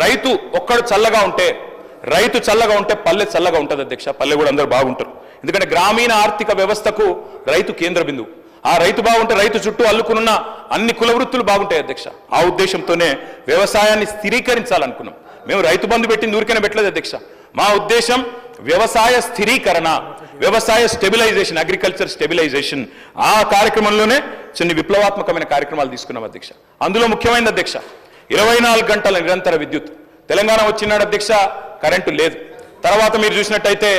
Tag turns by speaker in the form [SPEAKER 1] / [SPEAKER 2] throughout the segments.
[SPEAKER 1] రైతు ఒక్కడు చల్లగా ఉంటే పల్లె చల్లగా ఉంటుంది అధ్యక్ష. పల్లె కూడా అందరూ బాగుంటారు. ఎందుకంటే గ్రామీణ ఆర్థిక వ్యవస్థకు రైతు కేంద్ర బిందువు. ఆ రైతు బాగుంటే రైతు చుట్టూ అల్లుకున్న అన్ని కుల వృత్తులు బాగుంటాయి అధ్యక్ష. ఆ ఉద్దేశంతోనే వ్యవసాయాన్ని స్థిరీకరించాలనుకున్నాం. మేము రైతు బంధు పెట్టింది ఊరికనే పెట్టలేదు అధ్యక్ష. మా ఉద్దేశం వ్యవసాయ స్థిరీకరణ, వ్యవసాయ స్టెబిలైజేషన్, అగ్రికల్చర్ స్టెబిలైజేషన్. ఆ కార్యక్రమంలోనే చిన్న విప్లవాత్మకమైన కార్యక్రమాలు తీసుకున్నాం అధ్యక్ష. అందులో ముఖ్యమైనది అధ్యక్ష 24 గంటల నిరంతర విద్యుత్. తెలంగాణ వచ్చినాడు అధ్యక్ష, కరెంటు లేదు. తర్వాత మీరు చూసినట్టయితే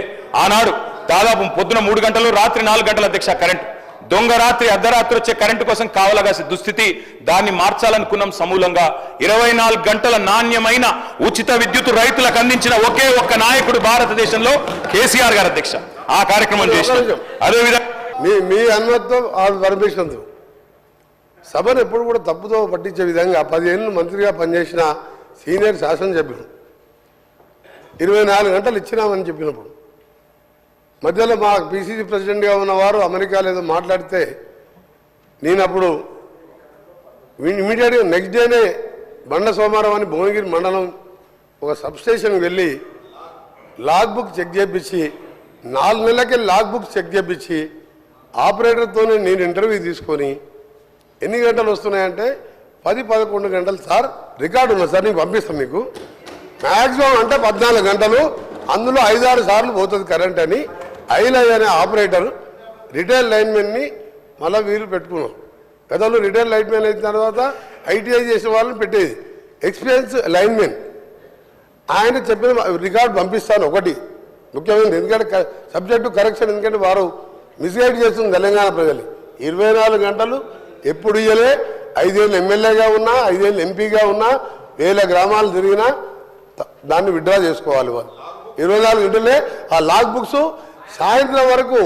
[SPEAKER 1] ఆనాడు దాదాపు పొద్దున 3 గంటలు, రాత్రి 4 గంటల అధ్యక్ష కరెంటు. దొంగ రాత్రి అర్ధరాత్రి వచ్చే కరెంటు కోసం కావలగాసి దుస్థితి. దాన్ని మార్చాలనుకున్నాం సమూలంగా. 24 గంటల నాణ్యమైన ఉచిత విద్యుత్ రైతులకు అందించిన ఒకే ఒక్క నాయకుడు భారతదేశంలో కేసీఆర్ గారు అధ్యక్ష. ఆ కార్యక్రమం చేశారు. అదేవిధంగా
[SPEAKER 2] మీ అనుమతితో ఆ పర్మిషన్తో సభను ఎప్పుడు కూడా తప్పుతో పట్టించే విధంగా 10 ఏళ్ళు మంత్రిగా పనిచేసిన సీనియర్ శాసనసభ్యులు 24 గంటలు ఇచ్చినామని చెప్పినప్పుడు మధ్యలో మా పిసిసి ప్రెసిడెంట్గా ఉన్నవారు అమెరికాలో ఏదో మాట్లాడితే నేను అప్పుడు ఇమీడియట్గా నెక్స్ట్ డేనే బండ సోమవారం అని భువనగిరి మండలం ఒక సబ్స్టేషన్కి వెళ్ళి లాగ్ బుక్ చెక్ చేయించి 4 నెలలకే లాగ్ బుక్ చెక్ చేయించి ఆపరేటర్తోనే నేను ఇంటర్వ్యూ తీసుకొని ఎన్ని గంటలు వస్తున్నాయంటే 10-11 గంటలు సార్, రికార్డు ఉన్నది సార్, నేను పంపిస్తాను మీకు. మ్యాక్సిమం అంటే 14 గంటలు, అందులో 5-6 సార్లు పోతుంది కరెంట్ అని ఐలై అనే ఆపరేటర్ రిటైల్ లైన్మెన్ని మళ్ళీ వీలు పెట్టుకున్నాం. గతంలో రిటైల్ లైన్మెన్ అయిన తర్వాత ఐటీఐ చేసిన వాళ్ళని పెట్టేది ఎక్స్పీరియన్స్ లైన్మెన్. ఆయన చెప్పిన రికార్డు పంపిస్తాను ఒకటి ముఖ్యమైనది, ఎందుకంటే సబ్జెక్టు కరెక్షన్. ఎందుకంటే వారు మిస్గైడ్ చేస్తుంది తెలంగాణ ప్రజలు. 24 గంటలు ఎప్పుడు ఇయ్యలే. 5 ఏళ్ళు ఎమ్మెల్యేగా ఉన్నా, 5 ఏళ్ళు ఎంపీగా ఉన్నా, 1000 గ్రామాలు తిరిగినా దాన్ని విత్డ్రా చేసుకోవాలి వాళ్ళు. 24 గంటలే ఆ లాగ్ బుక్స్ సాయంత్రం వరకు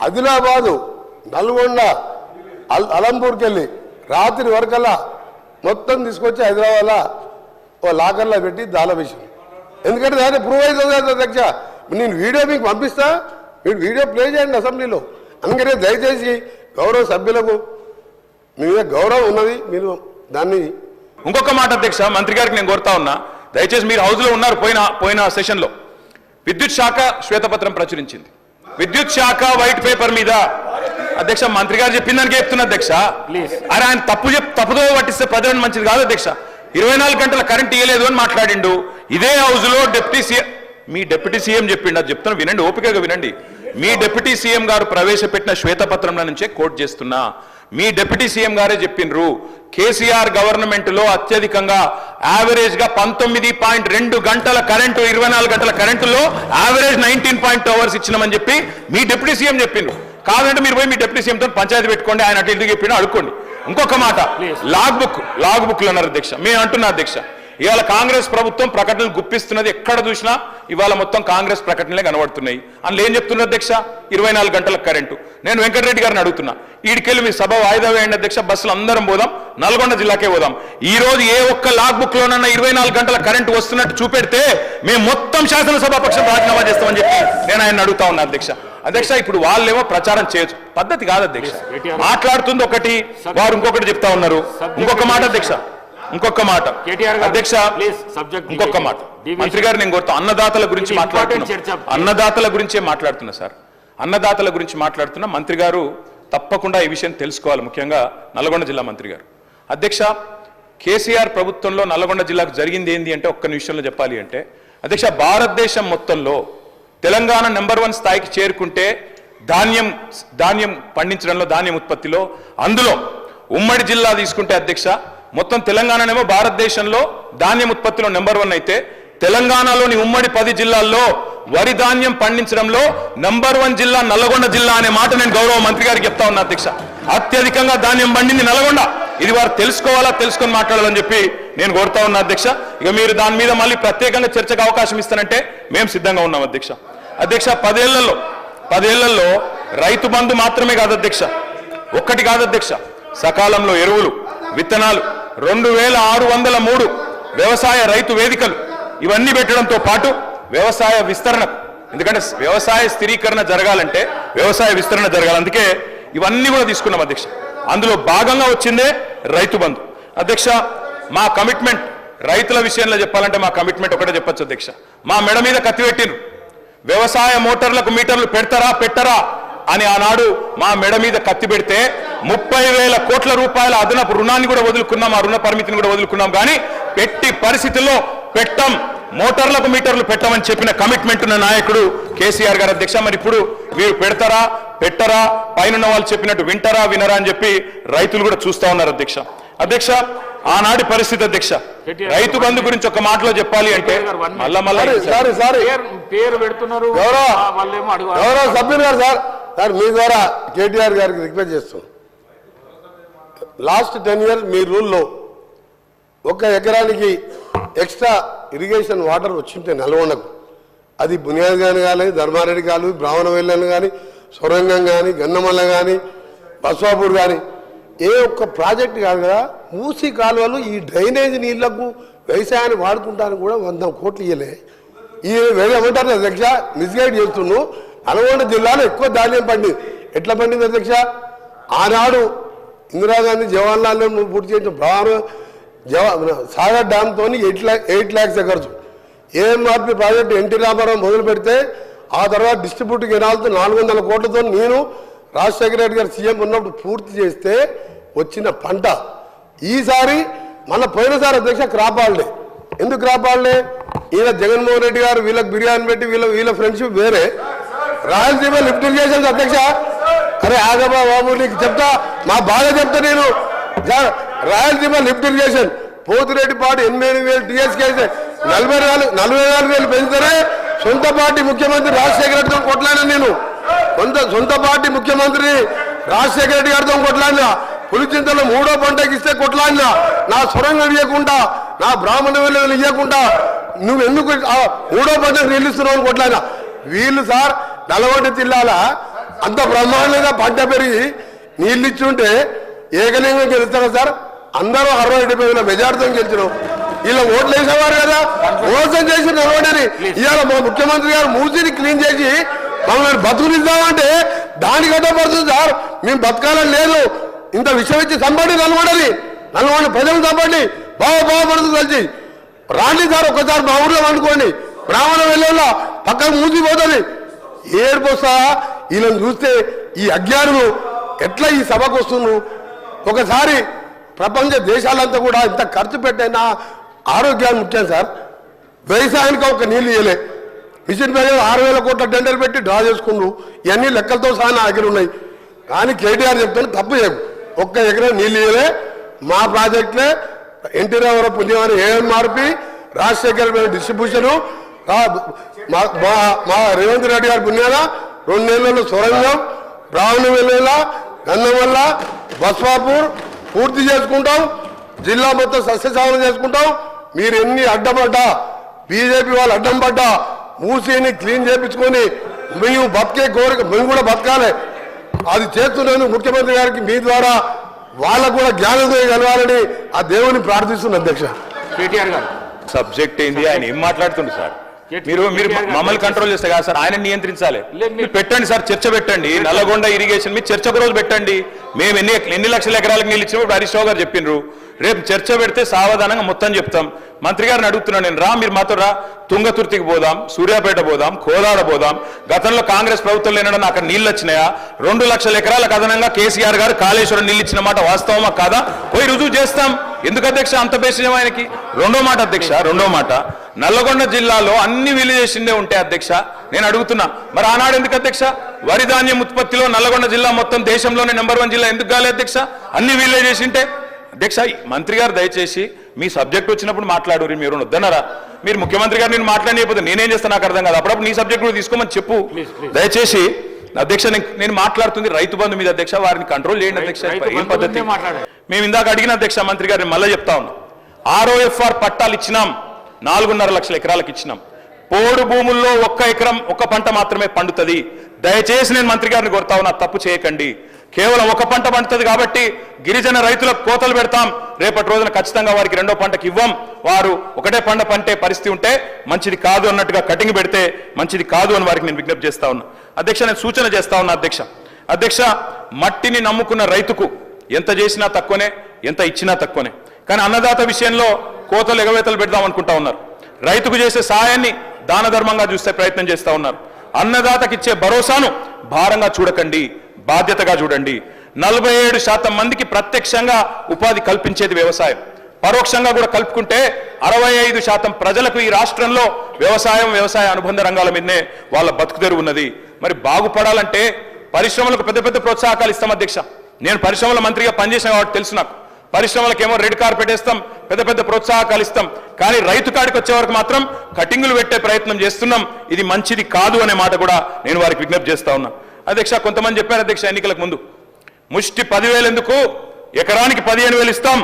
[SPEAKER 2] ఆదిలాబాదు, నల్గొండ, అలంపూర్కి వెళ్ళి రాత్రి వరకల్లా మొత్తం తీసుకొచ్చి హైదరాబాద్లో ఓ లాకర్లో పెట్టి దాల విషయం. ఎందుకంటే దాన్ని ప్రూవ్ అవుతుంది అధ్యక్ష. నేను వీడియో మీకు పంపిస్తా, మీరు వీడియో ప్లే చేయండి అసెంబ్లీలో. అందుకనే దయచేసి గౌరవ సభ్యులకు మీ మీద గౌరవం ఉన్నది, మీరు దాన్ని.
[SPEAKER 1] ఇంకొక మాట అధ్యక్ష, మంత్రి గారికి నేను కోరుతా ఉన్నా, దయచేసి మీరు హౌస్లో ఉన్నారు. పోయిన సెషన్లో విద్యుత్ శాఖ శ్వేతపత్రం ప్రచురించింది. విద్యుత్ శాఖ వైట్ పేపర్ మీద అధ్యక్ష మంత్రి గారు చెప్పిన దానికి చెప్తున్నా అధ్యక్ష. అరే ఆయన తప్పుదో పట్టిస్తే ప్రజలకు మంచిది కాదు అధ్యక్ష. 24 గంటల కరెంట్ ఇవ్వలేదు అని మాట్లాడిండు. ఇదే హౌస్ లో మీ డిప్యూటీ సీఎం చెప్పిండు. అది చెప్తున్నా వినండి, ఓపికగా వినండి. మీ డిప్యూటీ సీఎం గారు ప్రవేశపెట్టిన శ్వేతపత్రంలో నుంచే కోట్ చేస్తున్నా. మీ డిప్యూటీ సీఎం గారే చెప్పిండ్రు, కేసీఆర్ గవర్నమెంట్ లో అత్యధికంగా యావరేజ్ గా 19.2 గంటల కరెంటు, 24 గంటల కరెంటులో యావరేజ్ 19.2 అవర్స్ ఇచ్చినామని చెప్పి మీ డిప్యూటీ సీఎం చెప్పిండ్రు. కాదంటే మీరు పోయి మీ డిప్యూటీ సీఎంతో పంచాయతీ పెట్టుకోండి, ఆయన అటు ఇటు చెప్పిండు అడుక్కోండి. ఇంకొక మాట, లాగ్ బుక్లు అన్నారు అధ్యక్ష. మేము అంటున్నా అధ్యక్ష, ఇవాళ కాంగ్రెస్ ప్రభుత్వం ప్రకటనలు గుప్పిస్తున్నది. ఎక్కడ చూసినా ఇవాళ మొత్తం కాంగ్రెస్ ప్రకటనలే కనబడుతున్నాయి. అందులో ఏం చెప్తున్నారు అధ్యక్ష? 24 గంటల కరెంటు. నేను వెంకటరెడ్డి గారిని అడుగుతున్నా, ఈడికెళ్ళి మీ సభ వాయిదా వేయండి అధ్యక్ష, బస్సులు అందరం పోదాం, నల్గొండ జిల్లాకే పోదాం. ఈ రోజు ఏ ఒక్క లాగ్ బుక్ లోనన్నా 24 గంటల కరెంటు వస్తున్నట్టు చూపెడితే మేము మొత్తం శాసనసభాపక్షం రాజీనామా చేస్తామని చెప్పి నేను ఆయన అడుగుతా ఉన్నా అధ్యక్ష. అధ్యక్ష ఇప్పుడు వాళ్ళేమో ప్రచారం చేయొచ్చు, పద్ధతి కాదు అధ్యక్ష. మాట్లాడుతుంది ఒకటి, వారు ఇంకొకటి చెప్తా ఉన్నారు. ఇంకొక మాట అధ్యక్ష, ఇంకొక మాట అధ్యక్ష, ఇంకొక మాట మంత్రి గారు నేను కోరుతా. అన్నదాతల గురించి మాట్లాడుతున్నా సార్, అన్నదాతల గురించి మాట్లాడుతున్నా. మంత్రి గారు తప్పకుండా ఈ విషయం తెలుసుకోవాలి, ముఖ్యంగా నల్గొండ జిల్లా మంత్రి గారు. అధ్యక్ష, కేసీఆర్ ప్రభుత్వంలో నల్గొండ జిల్లాకు జరిగింది ఏంది అంటే ఒక్క నిమిషంలో చెప్పాలి అంటే అధ్యక్ష, భారతదేశం మొత్తంలో తెలంగాణ నెంబర్ 1 స్థాయికి చేరుకుంటే ధాన్యం పండించడంలో, ధాన్యం ఉత్పత్తిలో, అందులో ఉమ్మడి జిల్లా తీసుకుంటే అధ్యక్ష, మొత్తం తెలంగాణనేమో భారతదేశంలో ధాన్యం ఉత్పత్తిలో నెంబర్ 1 అయితే తెలంగాణలోని ఉమ్మడి 10 జిల్లాల్లో వరి ధాన్యం పండించడంలో నెంబర్ 1 జిల్లా నల్గొండ జిల్లా అనే మాట నేను గౌరవ మంత్రి గారికి చెప్తా ఉన్నా అధ్యక్ష. అత్యధికంగా ధాన్యం పండింది నల్గొండ. ఇది వారు తెలుసుకొని మాట్లాడాలని చెప్పి నేను కోరుతా ఉన్నా అధ్యక్ష. ఇక మీరు దాని మీద మళ్ళీ ప్రత్యేకంగా చర్చకు అవకాశం ఇస్తానంటే మేము సిద్ధంగా ఉన్నాం అధ్యక్ష. అధ్యక్ష, 10 ఏళ్లలో రైతు బంధు మాత్రమే కాదు అధ్యక్ష, ఒక్కటి కాదు అధ్యక్ష, సకాలంలో ఎరువులు, విత్తనాలు, 2603 వ్యవసాయ రైతు వేదికలు, ఇవన్నీ పెట్టడంతో పాటు వ్యవసాయ విస్తరణ, ఎందుకంటే వ్యవసాయ స్థిరీకరణ జరగాలంటే వ్యవసాయ విస్తరణ జరగాలి. అందుకే ఇవన్నీ కూడా తీసుకున్నాం అధ్యక్ష. అందులో భాగంగా వచ్చిందే రైతు బంధు. అధ్యక్ష, మా కమిట్మెంట్ రైతుల విషయంలో చెప్పాలంటే మా కమిట్మెంట్ ఒకటే చెప్పొచ్చు అధ్యక్ష, మా మెడ మీద కత్తి పెట్టిండ్రు. వ్యవసాయ మోటార్లకు మీటర్లు పెడతారా పెట్టరా అని ఆనాడు మా మెడ మీద కత్తి పెడితే 30,000 కోట్ల రూపాయల అదనపు రుణాన్ని కూడా వదులుకున్నాం, ఆ రుణ పరిమితిని కూడా వదులుకున్నాం. కానీ పెట్టి పరిస్థితుల్లో పెట్టం, మోటార్లకు మీటర్లు పెట్టమని చెప్పిన కమిట్మెంట్ ఉన్న నాయకుడు కేసీఆర్ గారు అధ్యక్ష. మరి ఇప్పుడు వీరు పెడతారా పెట్టరా, పైన వాళ్ళు చెప్పినట్టు వింటారా వినరా అని చెప్పి రైతులు కూడా చూస్తా ఉన్నారు అధ్యక్ష. అధ్యక్ష ఆనాటి పరిస్థితి అధ్యక్ష, రైతు బంధు గురించి ఒక మాటలో చెప్పాలి అంటే
[SPEAKER 3] పేరు పెడుతున్నారు
[SPEAKER 2] గౌరవ సభ్యులు గారు సార్ మీ ద్వారా కేటీఆర్ గారికి రిక్వెస్ట్ చేస్తాం. లాస్ట్ 10 years మీ రూల్లో 1 ఎకరానికి ఎక్స్ట్రా ఇరిగేషన్ వాటర్ వచ్చింటే నల్గొండకు, అది బునియాద్ గాని కానీ ధర్మారెడ్డి కాలు బ్రాహ్మణ వెళ్ళని కానీ సొరంగం కానీ గన్నమల్ల కానీ బస్వాపూర్ కానీ ఏ ఒక్క ప్రాజెక్ట్ కాదు కదా, మూసీ కాలువలు ఈ డ్రైనేజ్ నీళ్లకు వ్యవసాయాన్ని వాడుకుంటానికి కూడా 100 కోట్లు ఇవ్వలే. ఈ ఏమంటారు అధ్యక్ష, మిస్గైడ్ చేస్తున్నాను. నల్గొండ జిల్లాలో ఎక్కువ ధాన్యం పండింది. ఎట్లా పండింది అధ్యక్ష? ఆనాడు ఇందిరాగాంధీ జవహర్లాల్ నెహ్రూ పూర్తి చేసిన సాగర్ డ్యామ్తో 8 lakhs acres AMRP project NT Rama Rao మొదలు పెడితే ఆ తర్వాత డిస్ట్రిబ్యూట్ కెనాల్తో 400 కోట్లతో నేను రాజశేఖర రెడ్డి గారు సీఎం ఉన్నప్పుడు పూర్తి చేస్తే వచ్చిన పంట. ఈసారి మన పోయినసారి అధ్యక్ష క్రాప్ హాలిడే. ఎందుకు క్రాప్ హాలిడే? ఈయన జగన్మోహన్ రెడ్డి గారు వీళ్ళకి బిర్యానీ పెట్టి వీళ్ళ ఫ్రెండ్షిప్ వేరే. రాయలసీమ లిఫ్ట్ ఇరిగేషన్ అధ్యక్ష, అరే ఆగబా బాబు నీకు చెప్తా, మా బాగా చెప్తా నేను. Rayalaseema lift irrigation Pothireddypadu 88,000 TSK అయితే 44,000 పెంచితేనే సొంత పార్టీ ముఖ్యమంత్రి రాజశేఖర రెడ్డితో కొట్లాడినా నేను. సొంత పార్టీ ముఖ్యమంత్రి రాజశేఖర రెడ్డి గారితో కొట్లాడినా. పులిచింతలో 3వ పంటకి ఇస్తే కొట్లాడినా. నా సొరంగం ఇవ్వకుండా, నా బ్రాహ్మణ వెళ్ళలు ఇవ్వకుండా నువ్వు ఎందుకు 3వ పంటకు నీళ్ళు ఇస్తున్నావు కొట్లాడినా. వీళ్ళు సార్ నల్గొండ జిల్లాలో అంత బ్రహ్మాండంగా పంట పెరిగి నీళ్ళు ఇచ్చుంటే ఏకలింగం గెలుస్తారా సార్? అందరూ 60-70 మెజార్టీతో గెలిచినాం. ఇలా ఓట్లు వేసేవారు కదా, మోసం చేసి నల్గొండని. ఇవాళ మా ముఖ్యమంత్రి గారు మూసిని క్లీన్ చేసి మమ్మల్ని బతుకునిద్దామంటే దానికి అడ్డపడుతుంది సార్. మేము బతకాలని లేదు, ఇంత విషయం ఇచ్చి చంపండి నల్గొండ ప్రజలు చంపండి, బాగుపడుతుంది కలిసి రాండి సార్. ఒక్కసారి మా ఊర్లో వండుకోండి, బ్రాహ్మణ వెళ్ళేలా పక్కకు మూసిపోతుంది. ఏడుపోస్తా వీళ్ళని చూస్తే ఈ అజ్ఞానులు ఎట్లా ఈ సభకు వస్తున్నారు. ఒకసారి ప్రపంచ దేశాలంతా కూడా ఇంత ఖర్చు పెట్టైనా ఆరోగ్యాన్ని ముఖ్యం సార్. వ్యవసాయానికి ఒక నీళ్ళు ఇవ్వలే. మిషన్ మీద 6,000 కోట్ల టెండర్ పెట్టి డ్రా చేసుకున్నారు. ఇవన్నీ లెక్కలతో సహా నా దగ్గర ఉన్నాయి. కానీ కేటీఆర్ చెప్తాను తప్పు చేయకు, 1 ఎకరం నీళ్ళు ఇవ్వలే. మా ప్రాజెక్టులే ఎన్టీ రామారావు పుణ్యమని ఏఎంఆర్పి రాజశేఖర డిస్ట్రిబ్యూషను, మా రేవంత్ రెడ్డి గారి పుణ్యాన 2 నెలల్లో సొరంగం, బ్రాహ్మణ వెల్లేల, గన్నమల్ల, బస్వాపూర్ పూర్తి చేసుకుంటాం. జిల్లా మొత్తం సస్యశామనం చేసుకుంటాం. మీరు ఎన్ని అడ్డపడ్డా, బీజేపీ వాళ్ళు అడ్డం పడ్డా మూసీని క్లీన్ చేయించుకొని మేము బతికే కోరిక, మేము కూడా బతకాలి. అది చేస్తున్నాను ముఖ్యమంత్రి గారికి మీ ద్వారా వాళ్ళకు కూడా జ్ఞానోదయం కలగాలని ఆ దేవుని ప్రార్థిస్తున్న అధ్యక్ష.
[SPEAKER 3] కేటీఆర్ గారు
[SPEAKER 1] సబ్జెక్ట్ ఏంది, ఆయన ఏం మాట్లాడుతుండ్రు సార్? మీరు మమ్మల్ని కంట్రోల్ చేస్తే కాదు సార్, ఆయన నియంత్రించాలి. మీరు పెట్టండి సార్, చర్చ పెట్టండి. నల్లగొండ ఇరిగేషన్ మీరు చర్చ ఒక రోజు పెట్టండి. మేము ఎన్ని లక్షల ఎకరాలకు నీళ్ళు ఇచ్చినప్పుడు హరీష్ రావు గారు చెప్పిండ్రు. రేపు చర్చ పెడితే సావధానంగా మొత్తం చెప్తాం. మంత్రి గారిని అడుగుతున్నాను నేను, మీరు మాతో తుంగతుర్తికి పోదాం, సూర్యాపేట పోదాం, కోదాడ పోదాం. గతంలో కాంగ్రెస్ ప్రభుత్వంలో ఏమన్నా అక్కడ నీళ్ళు వచ్చినాయా? 2 లక్షల ఎకరాలకు అదనంగా కేసీఆర్ గారు కాళేశ్వరం నీళ్ళు ఇచ్చిన మాట వాస్తవమా కాదా? పోయి రుజువు చేస్తాం. ఎందుకు అధ్యక్ష అంత బేసిజం ఆయనకి? రెండో మాట నల్లగొండ జిల్లాలో అన్ని విలేజెసిండే ఉంటాయి అధ్యక్ష. నేను అడుగుతున్నా, మరి ఆనాడు ఎందుకు అధ్యక్ష వరి ధాన్యం ఉత్పత్తిలో నల్లగొండ జిల్లా మొత్తం దేశంలోనే నెంబర్ 1 జిల్లా ఎందుకు కాలే అధ్యక్ష? అన్ని విలేజెస్ ఉంటే అధ్యక్ష. మంత్రి గారు దయచేసి మీ సబ్జెక్ట్ వచ్చినప్పుడు మాట్లాడు. మీరు వద్దన్నారా? మీరు ముఖ్యమంత్రి గారు నేను మాట్లాడలేకపోతే నేనేం చేస్తాను నాకు అర్థం కాదు. అప్పుడప్పుడు నీ సబ్జెక్ట్ కూడా తీసుకోమని చెప్పు దయచేసి. అధ్యక్ష నేను మాట్లాడుతుంది రైతు బంధు మీద అధ్యక్ష, వారిని కంట్రోల్ చేయండి అధ్యక్ష. ఏం పద్ధతి? మేము ఇందాక అడిగిన అధ్యక్ష మంత్రి గారిని మళ్ళీ చెప్తా ఉన్నాం. ROFR పట్టాలు ఇచ్చినాం, 4.5 లక్షల ఎకరాలకు ఇచ్చినాం. పోడు భూముల్లో 1 ఎకరం 1 పంట మాత్రమే పండుతుంది. దయచేసి నేను మంత్రి గారిని కోరుతా ఉన్నా, తప్పు చేయకండి. కేవలం 1 పంట పండుతుంది కాబట్టి గిరిజన రైతులకు కోతలు పెడతాం. రేపటి రోజున ఖచ్చితంగా వారికి 2వ పంటకి ఇవ్వం. వారు 1 పంట పంటే పరిస్థితి ఉంటే మంచిది కాదు అన్నట్టుగా కటింగ్ పెడితే మంచిది కాదు అని వారికి నేను విజ్ఞప్తి చేస్తా ఉన్నా అధ్యక్ష. నేను సూచన చేస్తా ఉన్నా అధ్యక్ష. మట్టిని నమ్ముకున్న రైతుకు ఎంత చేసినా తక్కువనే, ఎంత ఇచ్చినా తక్కువనే. కానీ అన్నదాత విషయంలో కోతలు ఎగవేతలు పెడదాం అనుకుంటా ఉన్నారు. రైతుకు చేసే సహాయాన్ని దాన ధర్మంగా చూసే ప్రయత్నం చేస్తూ ఉన్నారు. అన్నదాతకిచ్చే భరోసాను భారంగా చూడకండి, బాధ్యతగా చూడండి. 47% మందికి ప్రత్యక్షంగా ఉపాధి కల్పించేది వ్యవసాయం. పరోక్షంగా కూడా కలుపుకుంటే 65% ప్రజలకు ఈ రాష్ట్రంలో వ్యవసాయ అనుబంధ రంగాల మీదనే వాళ్ళ బతుకుదెరువు ఉన్నది. మరి బాగుపడాలంటే పరిశ్రమలకు పెద్ద పెద్ద ప్రోత్సాహకాలు ఇస్తాం అధ్యక్ష. నేను పరిశ్రమల మంత్రిగా పనిచేసిన కాబట్టి తెలుసు నాకు. పరిశ్రమలకేమో రెడ్ కార్పెట్ ఇస్తాం, పెద్ద పెద్ద ప్రోత్సాహకాలు ఇస్తాం. కానీ రైతు కాడికి వచ్చే వరకు మాత్రం కటింగులు పెట్టే ప్రయత్నం చేస్తున్నాం. ఇది మంచిది కాదు అనే మాట కూడా నేను వారికి విజ్ఞప్తి చేస్తా ఉన్నా. అధ్యక్ష, కొంతమంది చెప్పారు అధ్యక్ష ఎన్నికలకు ముందు ముష్టి 10,000 ఎందుకు, ఎకరానికి 15,000 ఇస్తాం,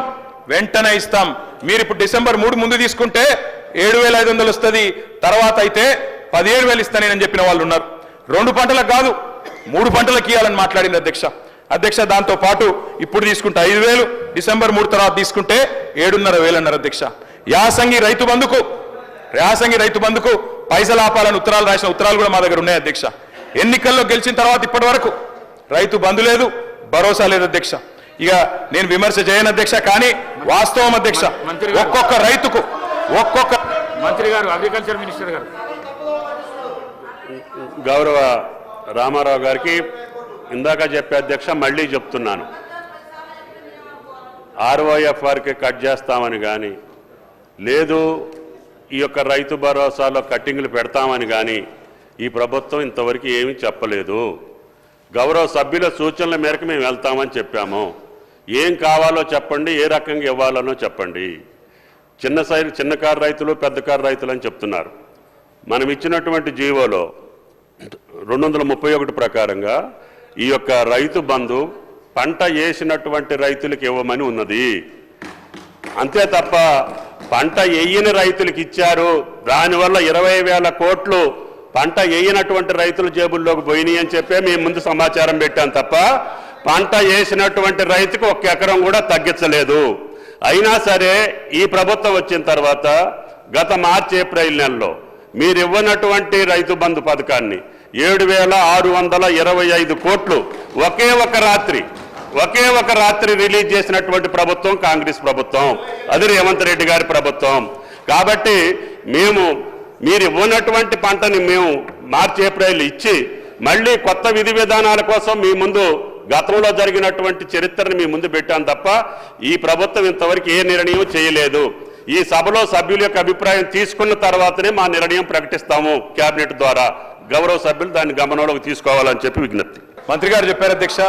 [SPEAKER 1] వెంటనే ఇస్తాం. మీరు ఇప్పుడు డిసెంబర్ 3 ముందు తీసుకుంటే 7,500 వస్తుంది, తర్వాత అయితే 17,000 ఇస్తానని చెప్పిన వాళ్ళు ఉన్నారు. 2 పంటలకు కాదు 3 పంటలకు ఇవ్వాలని మాట్లాడింది అధ్యక్ష. దాంతో పాటు ఇప్పుడు తీసుకుంటే 5,000, డిసెంబర్ 3 తర్వాత తీసుకుంటే 7,500 అన్నారు అధ్యక్ష. యాసంగి రైతు బంధుకు పైసలు ఆపాలని ఉత్తరాలు రాసిన ఉత్తరాలు కూడా మా దగ్గర ఉన్నాయి అధ్యక్ష. ఎన్నికల్లో గెలిచిన తర్వాత ఇప్పటి వరకు రైతు బంధు లేదు, భరోసా లేదు అధ్యక్ష. ఇక నేను విమర్శ చేయను అధ్యక్ష, కానీ వాస్తవం అధ్యక్ష. ఒక్కొక్క రైతుకు
[SPEAKER 3] మంత్రి గారు, అగ్రికల్చర్ మినిస్టర్ గారు.
[SPEAKER 4] గౌరవ రామారావు గారికి ఇందాక చెప్పే అధ్యక్ష, మళ్ళీ చెప్తున్నాను, ROFRకి కట్ చేస్తామని కానీ, లేదు ఈ యొక్క రైతు భరోసాలో కట్టింగ్లు పెడతామని కానీ ఈ ప్రభుత్వం ఇంతవరకు ఏమీ చెప్పలేదు. గౌరవ సభ్యుల సూచనల మేరకు మేము వెళ్తామని చెప్పాము. ఏం కావాలో చెప్పండి, ఏ రకంగా ఇవ్వాలనో చెప్పండి. చిన్న కారు రైతులు, పెద్ద కారు రైతులు అని చెప్తున్నారు. మనం ఇచ్చినటువంటి జీవోలో 231 ప్రకారంగా ఈ యొక్క రైతు బంధు పంట వేసినటువంటి రైతులకు ఇవ్వమని ఉన్నది. అంతే తప్ప పంట వేయని రైతులకు ఇచ్చారు, దానివల్ల 20,000 కోట్లు పంట వేయనటువంటి రైతుల జేబుల్లోకి పోయినాయి అని చెప్పే మేము ముందు సమాచారం పెట్టాం తప్ప పంట వేసినటువంటి రైతుకు 1 ఎకరం కూడా తగ్గించలేదు. అయినా సరే ఈ ప్రభుత్వం వచ్చిన తర్వాత గత మార్చి ఏప్రిల్ నెలలో మీరు ఇవ్వనటువంటి రైతు బంధు పథకాన్ని 7,625 కోట్లు ఒకే ఒక రాత్రి రిలీజ్ చేసినటువంటి ప్రభుత్వం కాంగ్రెస్ ప్రభుత్వం, అది రేవంత్ రెడ్డి గారి ప్రభుత్వం. కాబట్టి మీరు ఇవ్వనటువంటి పంటని మేము మార్చి ఏప్రిల్ ఇచ్చి మళ్ళీ కొత్త విధి విధానాల కోసం మీ ముందు గతంలో జరిగినటువంటి చరిత్రను మీ ముందు పెట్టాం తప్ప ఈ ప్రభుత్వం ఇంతవరకు ఏ నిర్ణయం చేయలేదు. ఈ సభలో సభ్యుల యొక్క అభిప్రాయం తీసుకున్న తర్వాతనే మా నిర్ణయం ప్రకటిస్తాము కేబినెట్ ద్వారా. గౌరవ సభ్యులు దాన్ని గమనంలోకి తీసుకోవాలని చెప్పి విజ్ఞప్తి.
[SPEAKER 1] మంత్రి గారు చెప్పారు అధ్యక్ష,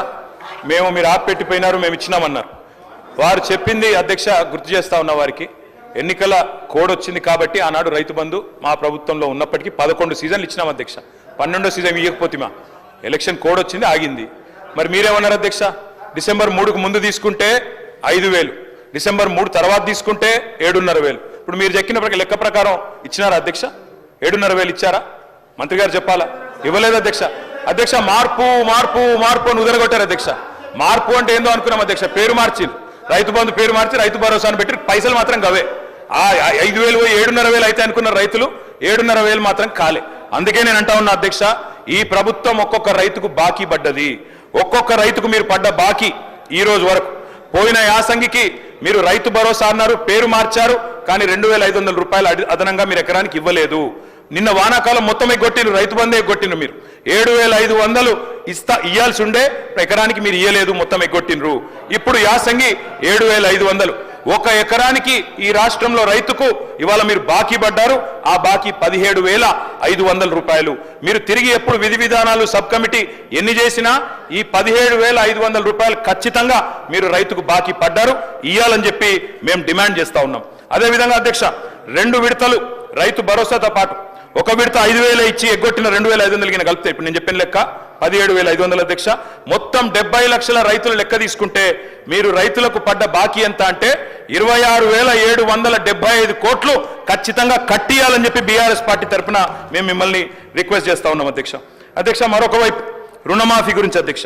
[SPEAKER 1] మీరు ఆపెట్టిపోయినారు, మేము ఇచ్చినామన్నారు. వారు చెప్పింది అధ్యక్ష గుర్తు చేస్తా ఉన్న వారికి, ఎన్నికల కోడ్ వచ్చింది కాబట్టి ఆనాడు రైతు బంధు మా ప్రభుత్వంలో ఉన్నప్పటికీ 11 సీజన్లు ఇచ్చినాం అధ్యక్ష. 12వ సీజన్ ఇవ్వకపోతే మా ఎలక్షన్ కోడ్ వచ్చింది, ఆగింది. మరి మీరేమన్నారు అధ్యక్ష, డిసెంబర్ 3కు ముందు తీసుకుంటే 5,000, డిసెంబర్ 3 తర్వాత తీసుకుంటే 7,500. ఇప్పుడు మీరు చెక్కిన లెక్క ప్రకారం ఇచ్చినారా అధ్యక్ష? 7,500 ఇచ్చారా? మంత్రి గారు చెప్పాలా? ఇవ్వలేదు అధ్యక్ష. మార్పు అని ఉదరగొట్టారు అధ్యక్ష. మార్పు అంటే ఏందో అనుకున్నాం అధ్యక్ష. పేరు మార్చి రైతు బంధు పేరు మార్చి రైతు భరోసాను పెట్టి పైసలు మాత్రం గవే. 5,000 7,500 అయితే అనుకున్న రైతులు 7,500 మాత్రం కాలే. అందుకే నేను అంటా ఉన్నా అధ్యక్ష, ఈ ప్రభుత్వం ఒక్కొక్క రైతుకు బాకీ పడ్డది. ఒక్కొక్క రైతుకు మీరు పడ్డ బాకీ ఈ రోజు వరకు, పోయిన యాసంగికి మీరు రైతు భరోసా అన్నారు, పేరు మార్చారు, కానీ 2,500 రూపాయలు అదనంగా మీరు ఎకరానికి ఇవ్వలేదు. నిన్న వానాకాలం మొత్తం ఎగ్గొట్టిను, రైతు బంధు ఎగ్గొట్టిను. మీరు 7,500 ఇయ్యాల్సి ఉండే ఎకరానికి మీరు ఇయ్యలేదు, మొత్తం ఎగ్గొట్టినరు. ఇప్పుడు యాసంగి 7,500 ఒక ఎకరానికి ఈ రాష్ట్రంలో రైతుకు ఇవాళ మీరు బాకీ పడ్డారు. ఆ బాకీ 17,500 రూపాయలు. మీరు తిరిగి ఎప్పుడు విధి విధానాలు సబ్ కమిటీ ఎన్ని చేసినా ఈ 17,500 రూపాయలు ఖచ్చితంగా మీరు రైతుకు బాకీ పడ్డారు, ఇయ్యాలని చెప్పి మేము డిమాండ్ చేస్తా ఉన్నాం. అదేవిధంగా అధ్యక్ష, 2 విడతలు రైతు భరోసాతో పాటు ఒక విడత 5,000 ఇచ్చి ఎగ్గొట్టిన 2,500 కలిపితే ఇప్పుడు నేను చెప్పిన లెక్క 17,500 అధ్యక్ష. మొత్తం 70 లక్షల రైతులు లెక్క తీసుకుంటే మీరు రైతులకు పడ్డ బాకీ ఎంత అంటే 26,775 కోట్లు ఖచ్చితంగా కట్టియాలని చెప్పి బీఆర్ఎస్ పార్టీ తరఫున మేము మిమ్మల్ని రిక్వెస్ట్ చేస్తా ఉన్నాం అధ్యక్ష. మరొక వైపు రుణమాఫీ గురించి అధ్యక్ష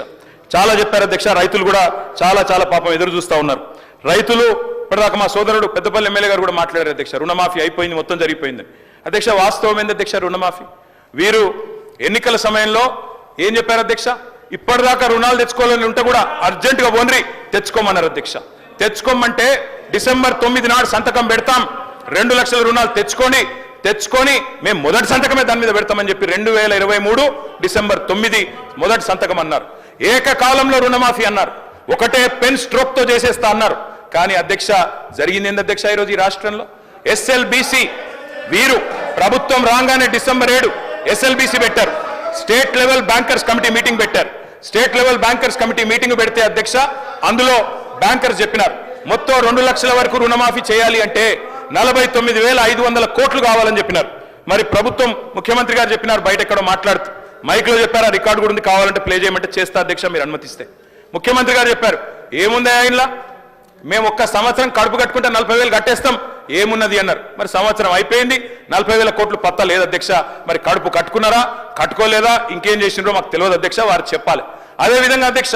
[SPEAKER 1] చాలా చెప్పారు అధ్యక్ష. రైతులు కూడా చాలా పాపం ఎదురు చూస్తూ ఉన్నారు. రైతులు ఇప్పటిదాకా మా సోదరుడు పెద్దపల్లి ఎమ్మెల్యే గారు కూడా మాట్లాడారు అధ్యక్ష, రుణమాఫీ అయిపోయింది, మొత్తం జరిగిపోయింది అధ్యక్ష. వాస్తవం ఏంది అధ్యక్ష? రుణమాఫీ వీరు ఎన్నికల సమయంలో ఏం చెప్పారు అధ్యక్ష? ఇప్పటిదాకా రుణాలు తెచ్చుకోవాలని ఉంటే కూడా అర్జెంటుగా ఓన్రీ తెచ్చుకోమన్నారు అధ్యక్ష. తెచ్చుకోమంటే డిసెంబర్ 9 నాడు సంతకం పెడతాం, 2 లక్షల రుణాలు తెచ్చుకొని మేము మొదటి సంతకమే దాని మీద పెడతామని చెప్పి 2023 డిసెంబర్ 9 మొదటి సంతకం అన్నారు. ఏకకాలంలో రుణమాఫీ అన్నారు, ఒకటే పెన్ స్ట్రోక్ తో చేసేస్తా అన్నారు. కానీ అధ్యక్ష జరిగింది ఏంది అధ్యక్ష ఈరోజు ఈ రాష్ట్రంలో? ఎస్ఎల్బిసి వీరు ప్రభుత్వం రాగానే డిసెంబర్ 7 ఎస్ఎల్బిసి పెట్టారు, state level bankers committee meeting పెట్టారు. State level bankers committee meeting పెడితే అధ్యక్ష అందులో బ్యాంకర్స్ చెప్పినారు మొత్తం 2 లక్షల వరకు రుణమాఫీ చేయాలి అంటే 49,500 కోట్లు కావాలని చెప్పినారు. మరి ప్రభుత్వం ముఖ్యమంత్రి గారు చెప్పినారు, బయట ఎక్కడో మాట్లాడుతూ మైక్లో చెప్పారు, ఆ రికార్డు కూడా ఉంది, కావాలంటే ప్లే చేయమంటే చేస్తా అధ్యక్ష మీరు అనుమతిస్తే. ముఖ్యమంత్రి గారు చెప్పారు, ఏముంది ఆయనలా, మేము ఒక్క సంవత్సరం కడుపు కట్టుకుంటే 40,000 కట్టేస్తాం, ఏమున్నది అన్నారు. మరి సంవత్సరం అయిపోయింది, 40,000 కోట్లు పత్తా లేదు అధ్యక్ష. మరి కడుపు కట్టుకున్నారా కట్టుకోలేదా ఇంకేం చేసినారో మాకు తెలియదు అధ్యక్ష, వారు చెప్పాలి. అదేవిధంగా అధ్యక్ష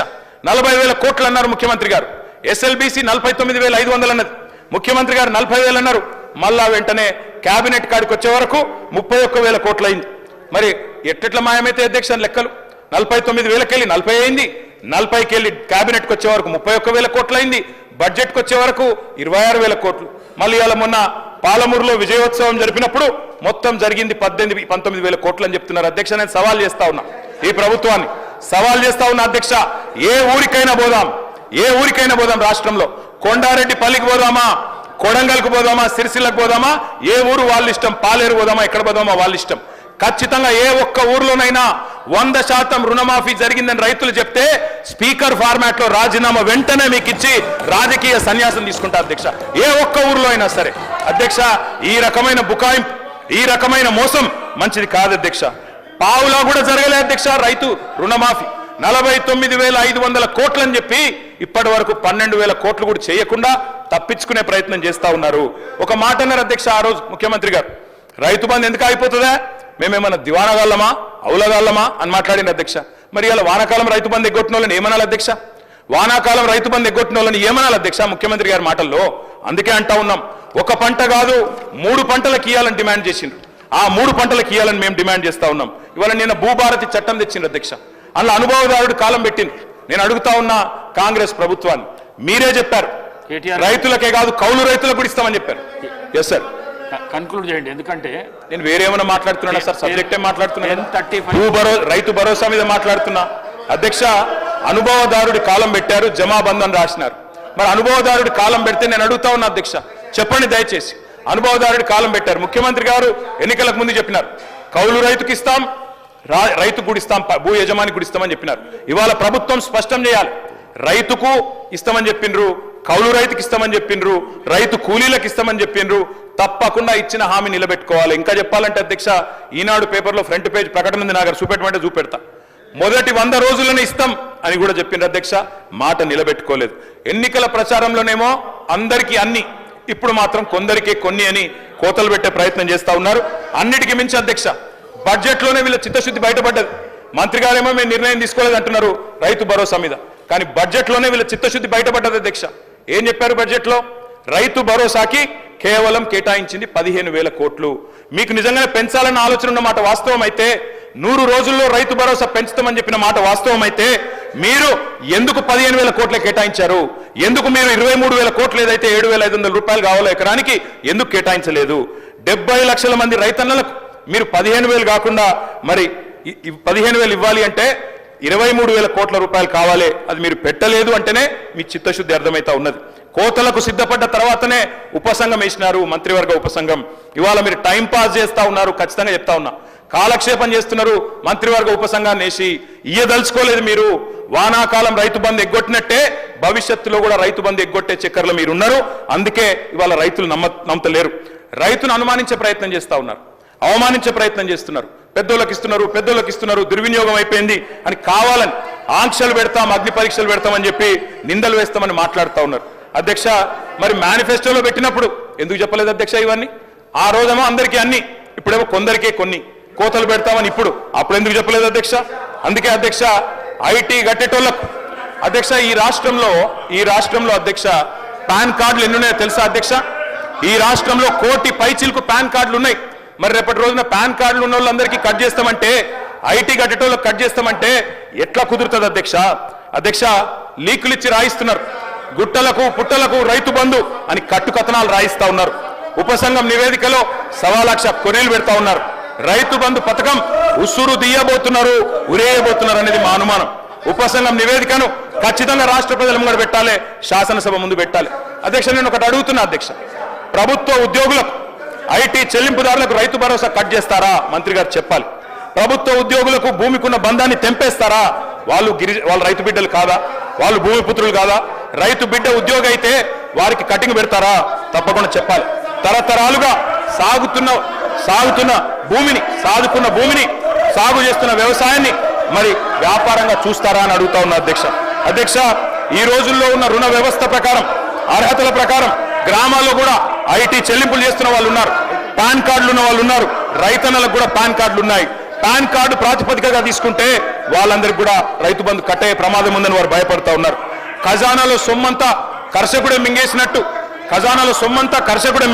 [SPEAKER 1] 40,000 కోట్లు అన్నారు ముఖ్యమంత్రి గారు, ఎస్ఎల్బిసి 49,500 అన్నది, ముఖ్యమంత్రి గారు 40,000 అన్నారు. మళ్ళా వెంటనే కేబినెట్ కాడికి వచ్చే వరకు 31,000 కోట్లు అయింది. మరి ఎట్లా మాయమైతే అధ్యక్ష లెక్కలు? 49,000కి వెళ్ళి 40 అయింది, 40కి వెళ్ళి కేబినెట్కి వచ్చే వరకు 31,000 కోట్లు అయింది, బడ్జెట్కి వచ్చే వరకు 26,000 కోట్లు. మళ్ళీ ఇవాళ మొన్న పాలమూరులో విజయోత్సవం జరిపినప్పుడు మొత్తం జరిగింది 19,000 కోట్లు అని చెప్తున్నారు. అధ్యక్ష నేను సవాల్ చేస్తా ఉన్నా, ఈ ప్రభుత్వాన్ని సవాల్ చేస్తా ఉన్నా అధ్యక్ష, ఏ ఊరికైనా పోదాం రాష్ట్రంలో, కొండారెడ్డి పల్లికి పోదామా, కొడంగల్కు పోదామా, సిరిసిల్లకు పోదామా, ఏ ఊరు వాళ్ళ ఇష్టం, పాలేరు పోదామా, ఎక్కడ పోదామా వాళ్ళ ఇష్టం. ఖచ్చితంగా ఏ ఒక్క ఊర్లోనైనా 100% రుణమాఫీ జరిగిందని రైతులు చెప్తే స్పీకర్ ఫార్మాట్ లో రాజీనామా వెంటనే మీకు ఇచ్చి రాజకీయ సన్యాసం తీసుకుంటా అధ్యక్ష, ఏ ఒక్క ఊర్లో అయినా సరే. అధ్యక్ష ఈ రకమైన బుకాయింపు, ఈ రకమైన మోసం మంచిది కాదు అధ్యక్ష. పావులా కూడా జరగలే అధ్యక్ష రైతు రుణమాఫీ, 49,500 కోట్లు అని చెప్పి ఇప్పటి వరకు 12,000 కోట్లు కూడా చేయకుండా తప్పించుకునే ప్రయత్నం చేస్తా ఉన్నారు. ఒక మాట అన్నారు అధ్యక్ష ఆ రోజు ముఖ్యమంత్రి గారు, రైతు బంధు ఎందుకు అయిపోతుందా, మేమేమన్నా దివానగాళ్ళమా అవులగాళ్ళమా అని మాట్లాడిన అధ్యక్ష. మరి ఇలా వానాకాలం రైతు బంధు ఎగ్గొట్టిన వాళ్ళని ఏమనాలి అధ్యక్ష? వానాకాలం రైతు బంధు ఎగ్గొట్టిన వాళ్ళని ఏమనాలి అధ్యక్ష ముఖ్యమంత్రి గారి మాటల్లో? అందుకే అంటా ఉన్నాం, ఒక పంట కాదు 3 పంటలకు ఇయ్యాలని డిమాండ్ చేసిండ్రు, ఆ 3 పంటలకు ఇయ్యాలని మేము డిమాండ్ చేస్తా ఉన్నాం. ఇవాళ నిన్న భూభారతి చట్టం తెచ్చిండ్రు అధ్యక్ష, అందులో అనుభవదారుడు కాలం పెట్టింది. నేను అడుగుతా ఉన్నా కాంగ్రెస్ ప్రభుత్వాన్ని, మీరే చెప్పారు రైతులకే కాదు కౌలు రైతులకు కూడా ఇస్తామని చెప్పారు. ఎస్ సార్,
[SPEAKER 3] కన్క్లూడ్ చేయండి, ఎందుకంటే
[SPEAKER 1] నేను వేరేమైనా మాట్లాడుతున్నా సార్, సబ్జెక్టే మాట్లాడుతున్నా, రైతు భరోసా మీద మాట్లాడుతున్నా అధ్యక్ష. అనుభవదారుడి కాలం పెట్టారు, జమాబంధన్ రాసినారు. మరి అనుభవదారుడి కాలం పెడితే నేను అడుగుతా ఉన్నా అధ్యక్ష, చెప్పండి దయచేసి, అనుభవదారుడి కాలం పెట్టారు, ముఖ్యమంత్రి గారు ఎన్నికలకు ముందు చెప్పినారు కౌలు రైతుకి ఇస్తాం, రైతు గుడిస్తాం, భూ యజమాని గుడిస్తామని చెప్పినారు. ఇవాళ ప్రభుత్వం స్పష్టం చేయాలి, రైతుకు ఇస్తామని చెప్పిండ్రు, కౌలు రైతుకి ఇస్తామని చెప్పిండ్రు, రైతు కూలీలకు ఇస్తామని చెప్పిండ్రు, తప్పకుండా ఇచ్చిన హామీ నిలబెట్టుకోవాలి. ఇంకా చెప్పాలంటే అధ్యక్ష, ఈనాడు పేపర్లో ఫ్రంట్ పేజ్ ప్రకటన ఉంది, నాకు చూపెట్టమంటే చూపెడతా, మొదటి 100 రోజులను ఇస్తాం అని కూడా చెప్పిండ్రు అధ్యక్ష, మాట నిలబెట్టుకోలేదు. ఎన్నికల ప్రచారంలోనేమో అందరికీ అన్ని, ఇప్పుడు మాత్రం కొందరికే కొన్ని అని కోతలు పెట్టే ప్రయత్నం చేస్తా ఉన్నారు. అన్నిటికీ మించి అధ్యక్ష బడ్జెట్లోనే వీళ్ళ చిత్తశుద్ధి బయటపడ్డది. మంత్రి గారేమో మేము నిర్ణయం తీసుకోలేదు అంటున్నారు రైతు భరోసా మీద, కానీ బడ్జెట్లోనే వీళ్ళ చిత్తశుద్ధి బయటపడ్డది అధ్యక్ష. ఏం చెప్పారు బడ్జెట్లో? రైతు భరోసాకి కేవలం కేటాయించింది 15,000 కోట్లు. మీకు నిజంగానే పెంచాలన్న ఆలోచన ఉన్న మాట వాస్తవం అయితే, 100 రోజుల్లో రైతు భరోసా పెంచుతామని చెప్పిన మాట వాస్తవం అయితే, మీరు ఎందుకు 15,000 కోట్లే కేటాయించారు? ఎందుకు మీరు 23,000 కోట్లు ఏదైతే 7,500 రూపాయలు కావాలో ఎకరానికి ఎందుకు కేటాయించలేదు? 70 లక్షల మంది రైతన్నలకు మీరు 15,000 కాకుండా మరి 15,000 ఇవ్వాలి అంటే 23,000 కోట్ల రూపాయలు కావాలి, అది మీరు పెట్టలేదు అంటేనే మీ చిత్తశుద్ధి అర్థమైతా ఉన్నది. కోతలకు సిద్ధపడ్డ తర్వాతనే ఉపసంఘం వేసినారు, మంత్రివర్గ ఉపసంఘం. ఇవాళ మీరు టైం పాస్ చేస్తా ఉన్నారు, ఖచ్చితంగా చెప్తా ఉన్నా, కాలక్షేపం చేస్తున్నారు. మంత్రివర్గ ఉపసంఘాన్ని వేసి ఇయ్యదలుచుకోలేదు మీరు. వానాకాలం రైతు బంధు ఎగ్గొట్టినట్టే భవిష్యత్తులో కూడా రైతు బంధు ఎగ్గొట్టే చక్కర్లో మీరు ఉన్నారు. అందుకే ఇవాళ రైతులు నమ్మతలేరు, రైతును అనుమానించే ప్రయత్నం చేస్తా ఉన్నారు, అవమానించే ప్రయత్నం చేస్తున్నారు. పెద్దోళ్ళకి ఇస్తున్నారు, దుర్వినియోగం అయిపోయింది అని కావాలని ఆంక్షలు పెడతాం, అగ్ని పరీక్షలు పెడతామని చెప్పి నిందలు వేస్తామని మాట్లాడుతూ ఉన్నారు. అధ్యక్ష మరి మేనిఫెస్టోలో పెట్టినప్పుడు ఎందుకు చెప్పలేదు అధ్యక్ష ఇవన్నీ? ఆ రోజేమో అందరికీ అన్ని, ఇప్పుడేమో కొందరికే కొన్ని కోతలు పెడతామని అప్పుడు ఎందుకు చెప్పలేదు అధ్యక్ష? అందుకే అధ్యక్ష ఐటీ గట్టేటోళ్లకు అధ్యక్ష ఈ రాష్ట్రంలో అధ్యక్ష పాన్ కార్డులు ఎన్ని ఉన్నాయో తెలుసా అధ్యక్ష? ఈ రాష్ట్రంలో 1 కోటి పైచిలకు పాన్ కార్డులు ఉన్నాయి. మరి రేపటి రోజున పాన్ కార్డులు ఉన్న వాళ్ళందరికీ కట్ చేస్తామంటే, ఐటీ గట్టేటోళ్ళకి కట్ చేస్తామంటే ఎట్లా కుదురుతుంది అధ్యక్ష? లీకులు ఇచ్చి రాయిస్తున్నారు. గుట్టలకు పుట్టలకు రైతు బంధు అని కట్టుకథనాలు రాయిస్తా ఉన్నారు. ఉపసంఘం నివేదికలో 1,00,000 కొనేలు పెడతా ఉన్నారు. రైతు బంధు పథకం ఉసురు తీయబోతున్నారు, ఉరేయబోతున్నారు అనేది మా అనుమానం. ఉపసంఘం నివేదికను ఖచ్చితంగా రాష్ట్ర ప్రజల ముందు పెట్టాలి, శాసనసభ ముందు పెట్టాలి. అధ్యక్ష, నేను ఒకటి అడుగుతున్నా అధ్యక్ష, ప్రభుత్వ ఉద్యోగులకు ఐటీ చెల్లింపుదారులకు రైతు భరోసా కట్ చేస్తారా? మంత్రి గారు చెప్పాలి. ప్రభుత్వ ఉద్యోగులకు భూమికున్న బంధాన్ని తెంపేస్తారా? వాళ్ళు రైతు బిడ్డలు కాదా? వాళ్ళు భూమిపుత్రులు కాదా? రైతు బిడ్డ ఉద్యోగి అయితే వారికి కటింగ్ పెడతారా? తప్పకుండా చెప్పాలి. తరతరాలుగా సాగుతున్న భూమిని సాగు చేస్తున్న వ్యవసాయాన్ని మరి వ్యాపారంగా చూస్తారా అని అడుగుతా ఉన్నా అధ్యక్ష. ఈ రోజుల్లో ఉన్న రుణ వ్యవస్థ ప్రకారం, అర్హతల ప్రకారం గ్రామాల్లో కూడా ఐటీ చెల్లింపులు చేస్తున్న వాళ్ళు ఉన్నారు, పాన్ కార్డులు ఉన్న వాళ్ళు ఉన్నారు, రైతన్నలకు కూడా పాన్ కార్డులు ఉన్నాయి. పాన్ కార్డు ప్రాతిపదికగా తీసుకుంటే వాళ్ళందరికీ కూడా రైతు బంధు కట్టయ్యే ప్రమాదం ఉందని వారు భయపడతా ఉన్నారు. ఖజానాలో సొమ్మంతా కర్షకుడే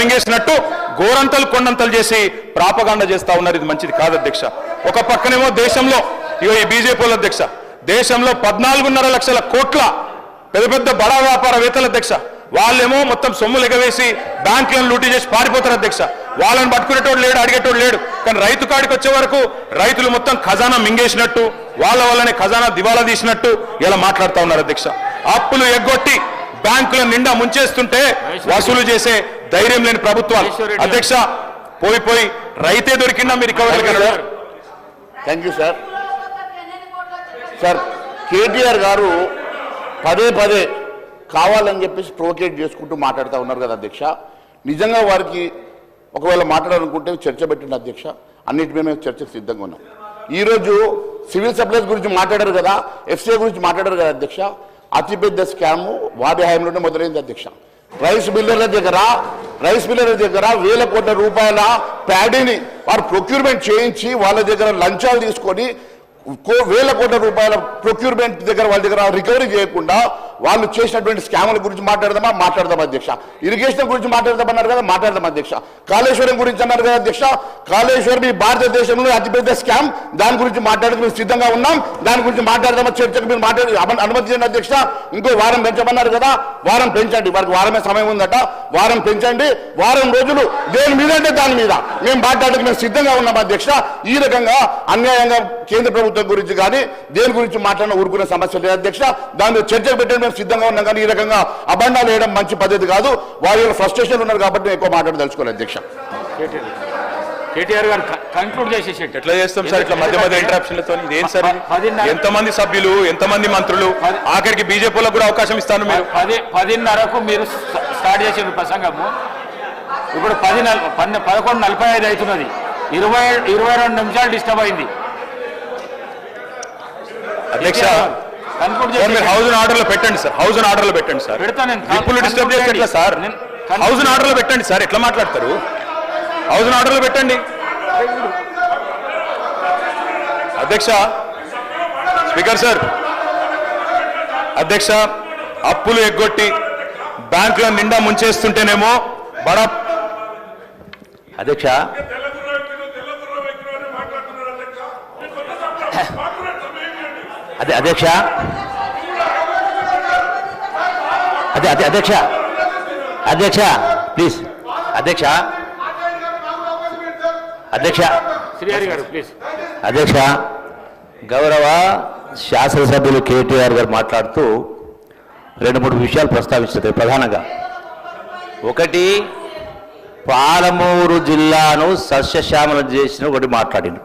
[SPEAKER 1] మింగేసినట్టు గోరంతలు కొండంతలు చేసి ప్రాపగాండ చేస్తా ఉన్నారు. ఇది మంచిది కాదు అధ్యక్ష. ఒక పక్కనేమో దేశంలో ఈ బీజేపీ వాళ్ళ అధ్యక్ష, దేశంలో 14.5 లక్షల కోట్ల పెద్ద పెద్ద బడా వ్యాపారవేత్తల అధ్యక్ష, వాళ్ళేమో మొత్తం సొమ్ములు ఎగవేసి బ్యాంకులను లూటీ చేసి పారిపోతారు అధ్యక్ష. వాళ్ళని పట్టుకునేటోడు లేడు, అడిగేటోడు లేడు. కానీ రైతు కాడికి వచ్చే వరకు రైతులు మొత్తం ఖజానా మింగేసినట్టు, వాళ్ళ వల్లనే ఖజానా దివాలా తీసినట్టు ఇలా మాట్లాడుతూ ఉన్నారు అధ్యక్ష. అప్పులు ఎగ్గొట్టి బ్యాంకుల నిండా ముంచేస్తుంటే వసూలు చేసే ధైర్యం లేని ప్రభుత్వాలు అధ్యక్ష. పోయి రైతే దొరికినా మీరు recovery.
[SPEAKER 5] Thank you sir. Sir, KTR గారు పదే కావాలని చెప్పేసి ప్రొవోకేట్ చేసుకుంటూ మాట్లాడుతూ ఉన్నారు కదా అధ్యక్ష. నిజంగా వారికి ఒకవేళ మాట్లాడాలనుకుంటే చర్చ పెట్టండి అధ్యక్ష. అన్నిటి మేము చర్చకు సిద్ధంగా ఉన్నాం. ఈరోజు సివిల్ సప్లైస్ గురించి మాట్లాడారు కదా, ఎఫ్సీఐ గురించి మాట్లాడారు కదా అధ్యక్ష. అతిపెద్ద స్కాము వారి హయాంలోనే మొదలైంది అధ్యక్ష. రైస్ మిల్లర్ల దగ్గర 1,000 కోట్ల రూపాయల ప్యాడీని వారు ప్రొక్యూర్మెంట్ చేయించి వాళ్ళ దగ్గర లంచాలు తీసుకొని 1,000 కోట్ల రూపాయల ప్రొక్యూర్మెంట్ వాళ్ళ దగ్గర రికవరీ చేయకుండా వాళ్ళు చేసినటువంటి స్కాముల గురించి మాట్లాడదాం అధ్యక్ష. ఇరిగేషన్ గురించి మాట్లాడదామన్నారు కదా, మాట్లాడదాం అధ్యక్ష. కాళేశ్వరం గురించి అన్నారు కదా అధ్యక్ష. కాళేశ్వరం ఈ భారతదేశంలో అతిపెద్ద స్కామ్, దాని గురించి మాట్లాడడానికి మేము సిద్ధంగా ఉన్నాం. దాని గురించి మాట్లాడదామా, చర్చకు మీరు అనుమతించండి అధ్యక్ష. ఇంకో వారం పెంచమన్నారు కదా, వారం పెంచండి. వారికి వారమే సమయం ఉందట, వారం పెంచండి. వారం రోజులు దేని మీద అంటే దాని మీద మేము మాట్లాడడానికి మేము సిద్ధంగా ఉన్నాం అధ్యక్ష. ఈ రకంగా అన్యాయంగా కేంద్ర ప్రభుత్వం గురించి కానీ దేని గురించి మాట్లాడిన ఊరుకునే సమస్య లేదు అధ్యక్ష. దాని మీద చర్చకు పెట్టడం మేము సిద్ధంగా ఉన్నాం. కానీ ఈ రకంగా అబండాలు వేయడం మంచి పద్ధతి కాదు. వారి ఫ్రస్ట్రేషన్ ఉన్నారు కాబట్టి ఎక్కువ మాట్లాడదలుచుకోవాలి అధ్యక్ష.
[SPEAKER 3] కేటీఆర్ గారు కంక్లూడ్ చేసేసి
[SPEAKER 1] ఎట్లా చేస్తాం సార్ ఇట్లా మధ్య ఇంటరాప్షన్లతో? ఇదేం సార్? ఎంతమంది సభ్యులు, ఎంతమంది మంత్రులు, ఆఖరికి బీజేపీలకు కూడా అవకాశం ఇస్తాను. మీరు
[SPEAKER 3] 10:30కు మీరు స్టార్ట్ చేసిన ప్రసంగము ఇప్పుడు 11:45 అవుతున్నది. 22 నిమిషాలు డిస్టర్బ్ అయింది
[SPEAKER 1] అధ్యక్ష. హౌస్ ఆర్డర్ లో పెట్టండి సార్, హౌస్ ఆర్డర్ లో పెట్టండి సార్. ఇప్పుడు డిస్టర్బ్ చేస్తే ఎట్లా సార్? హౌస్ ఆర్డర్ లో పెట్టండి సార్. ఎట్లా మాట్లాడతారు? హౌస్ ఆర్డర్ లో పెట్టండి అధ్యక్ష. స్పీకర్ సార్, అధ్యక్ష, అప్పులు ఎగ్గొట్టి బ్యాంకుల నిండా ముంచేస్తుంటేనేమో బడా
[SPEAKER 5] అధ్యక్ష అధ్యక్ష అధ్యక్ష ప్లీజ్ అధ్యక్ష
[SPEAKER 3] శ్రీహరి గారు ప్లీజ్.
[SPEAKER 5] అధ్యక్ష, గౌరవ శాసనసభ్యులు కేటీఆర్ గారు మాట్లాడుతూ 2-3 విషయాలు ప్రస్తావించారు. ప్రధానంగా ఒకటి, పాలమూరు జిల్లాను సస్యశ్యామలం చేసిన ఒకటి మాట్లాడిండు.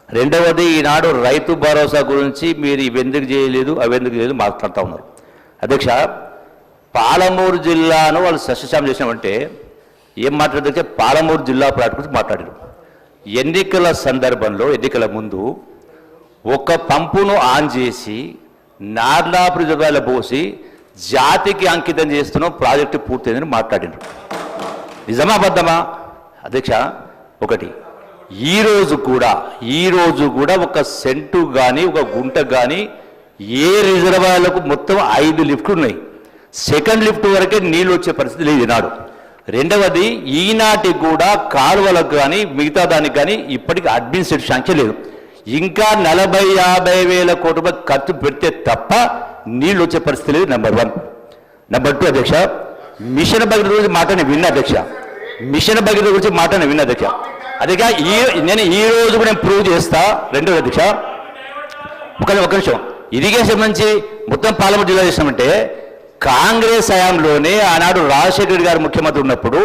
[SPEAKER 5] రెండవది, ఈనాడు రైతు భరోసా గురించి మీరు ఇవెందుకు చేయలేదు అవెందుకు చేయలేదు మాట్లాడుతూ ఉన్నారు. అధ్యక్ష, పాలమూరు జిల్లాను వాళ్ళు సస్యశ్యామం చేసినామంటే ఏం మాట్లాడితే పాలమూరు జిల్లా ప్రాజెక్టు గురించి మాట్లాడారు. ఎన్నికల సందర్భంలో, ఎన్నికల ముందు ఒక పంపును ఆన్ చేసి నార్లాపు రిజర్వాయర్లో పోసి జాతికి అంకితం చేస్తున్నాం, ప్రాజెక్టు పూర్తయిందని మాట్లాడినారు. నిజమా అబద్ధమా అధ్యక్ష? ఒకటి, ఈరోజు కూడా ఒక సెంటు కానీ ఒక గుంట కానీ ఏ రిజర్వాయర్లకు మొత్తం 5 లిఫ్ట్లు ఉన్నాయి. సెకండ్ లిఫ్ట్ వరకే నీళ్ళు వచ్చే పరిస్థితి లేదు ఈనాడు. రెండవది, ఈనాటికి కూడా కాలువలకు కానీ మిగతా దానికి కానీ ఇప్పటికీ అడ్మినిస్ట్రేటివ్ శాంక్షన్ లేదు. ఇంకా 40-50 వేల కోట్ల రూపాయలు ఖర్చు పెడితే తప్ప నీళ్ళు వచ్చే పరిస్థితి లేదు. నెంబర్ 1.
[SPEAKER 3] నెంబర్ 2 అధ్యక్ష, మిషన్ భగీరథ గురించి మాట నేను విన్నా అధ్యక్ష. మిషన్ భగీరథ గురించి మాట నేను విన్నా అధ్యక్ష. అధ్యక్ష నేను ఈ రోజు కూడా నేను ప్రూవ్ చేస్తా. రెండోది అధ్యక్ష, ఒక నిమిషం, ఇరిగేషన్ నుంచి మొత్తం పార్లమెంట్ జిల్లా చేసినామంటే కాంగ్రెస్ హయాంలోనే ఆనాడు రాజశేఖర రెడ్డి గారు ముఖ్యమంత్రి ఉన్నప్పుడు